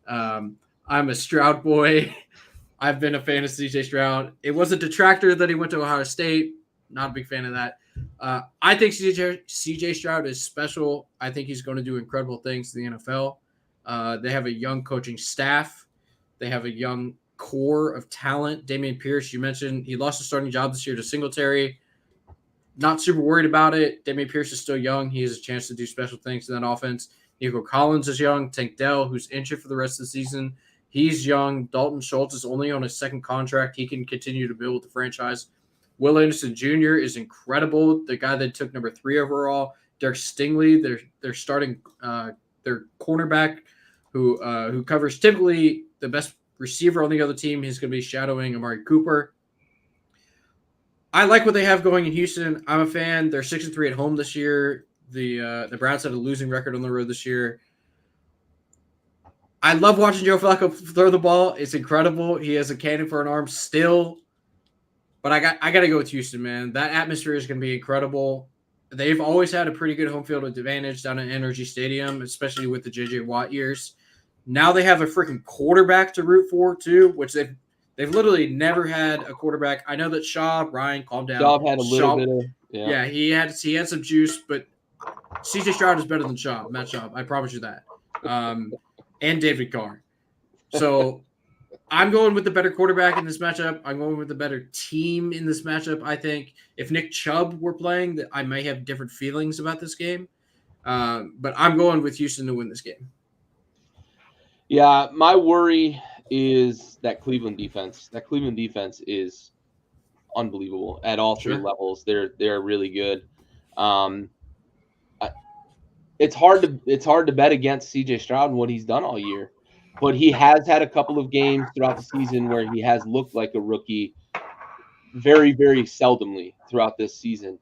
I'm a Stroud boy. I've been a fan of CJ Stroud. It was a detractor that he went to Ohio State. Not a big fan of that. I think CJ Stroud is special. I think he's going to do incredible things in the NFL. They have a young coaching staff. They have a young core of talent. Dameon Pierce, you mentioned, he lost his starting job this year to Singletary. Not super worried about it. Dameon Pierce is still young. He has a chance to do special things in that offense. Nico Collins is young. Tank Dell, who's injured for the rest of the season, he's young. Dalton Schultz is only on his second contract. He can continue to build with the franchise. Will Anderson Jr. is incredible. The guy that took number 3 overall. Derek Stingley, they're starting their cornerback who covers typically the best receiver on the other team. He's going to be shadowing Amari Cooper. I like what they have going in Houston. I'm a fan. They're 6-3 at home this year. The Browns had a losing record on the road this year. I love watching Joe Flacco throw the ball. It's incredible. He has a cannon for an arm still. But I got to go with Houston, man. That atmosphere is going to be incredible. They've always had a pretty good home field advantage down at Energy Stadium, especially with the J.J. Watt years. Now they have a freaking quarterback to root for, too, which they've literally never had a quarterback. I know that Ryan, calm down. Schaub had a little bit of yeah. He had some juice, but CJ Stroud is better than Matt Schaub. I promise you that. And David Carr. So I'm going with the better quarterback in this matchup. I'm going with the better team in this matchup. I think if Nick Chubb were playing, I may have different feelings about this game. But I'm going with Houston to win this game. Yeah, my worry is that Cleveland defense. That Cleveland defense is unbelievable at all 3 levels. They're really good. It's hard to bet against CJ Stroud and what he's done all year, but he has had a couple of games throughout the season where he has looked like a rookie very, very seldomly throughout this season.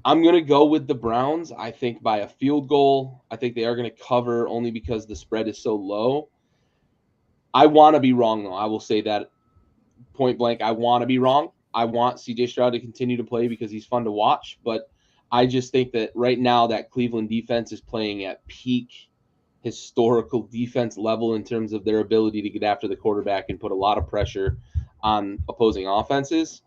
I'm going to go with the Browns, I think, by a field goal. I think they are going to cover only because the spread is so low. I want to be wrong, though. I will say that point blank. I want to be wrong. I want CJ Stroud to continue to play because he's fun to watch. But I just think that right now that Cleveland defense is playing at peak historical defense level in terms of their ability to get after the quarterback and put a lot of pressure on opposing offenses.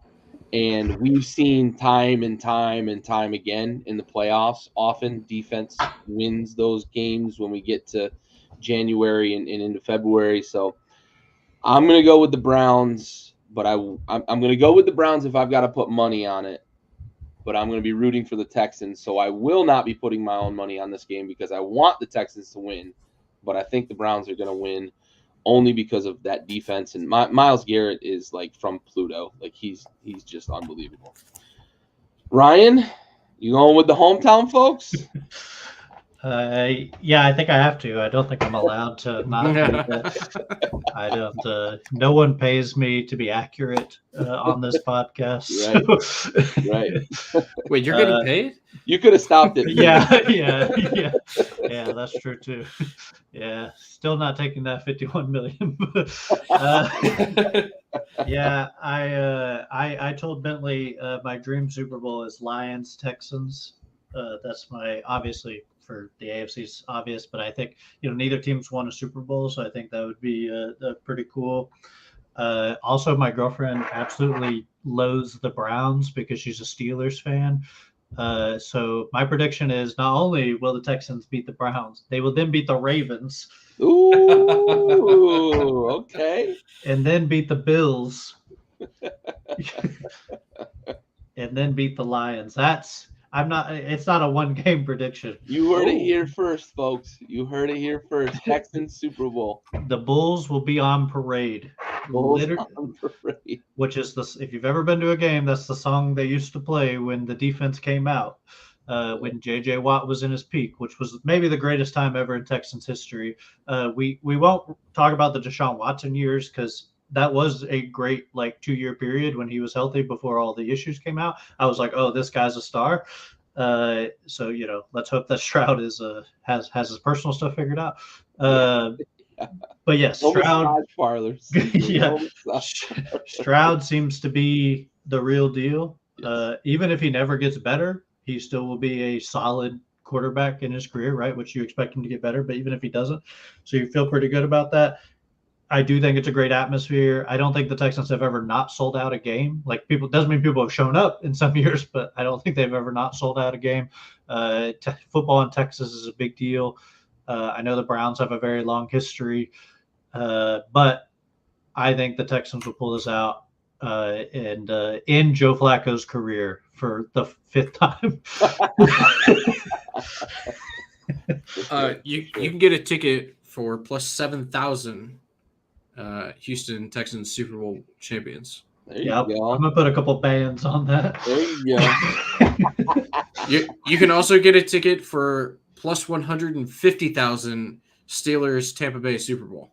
And we've seen time and time and time again in the playoffs, often defense wins those games when we get to January and into February. So I'm going to go with the Browns, but I'm going to go with the Browns if I've got to put money on it. But I'm going to be rooting for the Texans, so I will not be putting my own money on this game because I want the Texans to win. But I think the Browns are going to win only because of that defense. And Myles Garrett is like from Pluto. Like he's just unbelievable. Ryan, you going with the hometown folks? Yeah, I think I have to. I don't think I'm allowed to not do that. I don't. No one pays me to be accurate on this podcast. Right. Wait, you're getting paid? You could have stopped it. Yeah. That's true too. Yeah, still not taking that 51 million. Yeah, I told Bentley my dream Super Bowl is Lions Texans. That's my obviously. For the AFC's obvious, but I think neither team's won a Super Bowl, so I think that would be pretty cool. Also, my girlfriend absolutely loathes the Browns because she's a Steelers fan. So my prediction is not only will the Texans beat the Browns, they will then beat the Ravens. Ooh, okay. And then beat the Bills. And then beat the Lions. It's not a one-game prediction. You heard it here first, folks. You heard it here first. Texans Super Bowl. The Bulls will be on parade. On parade. Which is if you've ever been to a game, that's the song they used to play when the defense came out. when J.J. Watt was in his peak, which was maybe the greatest time ever in Texans history. We won't talk about the Deshaun Watson years because that was a great 2-year period when he was healthy before all the issues came out. I was like, oh, this guy's a star. So let's hope that Stroud has his personal stuff figured out. But yes, Stroud. Yeah, Stroud seems to be the real deal. Even if he never gets better, he still will be a solid quarterback in his career, right? Which you expect him to get better, but even if he doesn't, so you feel pretty good about that. I do think it's a great atmosphere. I don't think the Texans have ever not sold out a game. Doesn't mean people have shown up in some years, but I don't think they've ever not sold out a game. Football in Texas is a big deal. I know the Browns have a very long history, but I think the Texans will pull this out and end Joe Flacco's career for the 5th time. You can get a ticket for plus 7,000. Houston Texans Super Bowl champions. There you go. I'm gonna put a couple bands on that. There you go. you can also get a ticket for plus 150,000 Steelers Tampa Bay Super Bowl.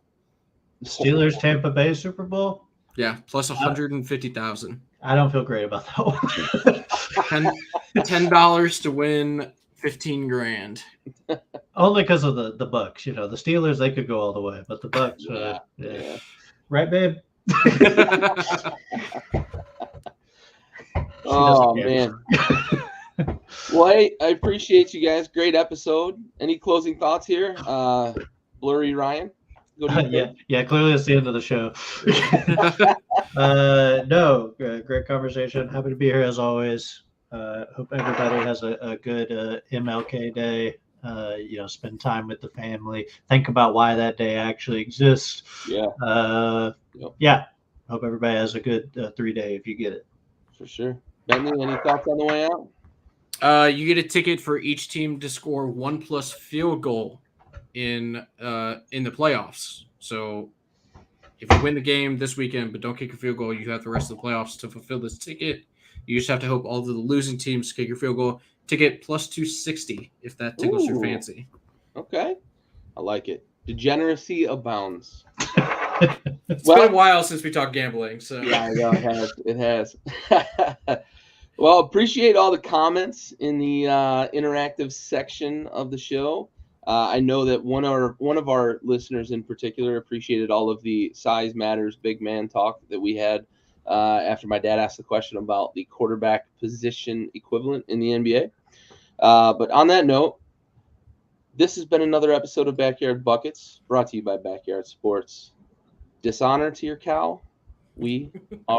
Steelers Tampa Bay Super Bowl? Yeah, plus 150,000. I don't feel great about that one. $10 to win 15 grand. Only because of the Bucks. The Steelers, they could go all the way, but the Bucks, yeah. Right, babe? Oh, man. Well, I appreciate you guys. Great episode. Any closing thoughts here? Blurry Ryan? Yeah, clearly it's the end of the show. No, great conversation. Happy to be here as always. Hope everybody has a good MLK day. Spend time with the family. Think about why that day actually exists. Yeah. Yeah. Hope everybody has a good 3-day if you get it. For sure. Bentley, any thoughts on the way out? You get a ticket for each team to score 1+ field goal in the playoffs. So if you win the game this weekend but don't kick a field goal, you have the rest of the playoffs to fulfill this ticket. You just have to hope all of the losing teams kick your field goal. Ticket plus 260 if that tickles your fancy. Okay. I like it. Degeneracy abounds. It's been a while since we talked gambling. So yeah, I know it has. Well, appreciate all the comments in the interactive section of the show. I know that one of our listeners in particular appreciated all of the size matters, big man talk that we had after my dad asked the question about the quarterback position equivalent in the NBA. But on that note, this has been another episode of Backyard Buckets, brought to you by Backyard Sports. Dishonor to your cow. We are.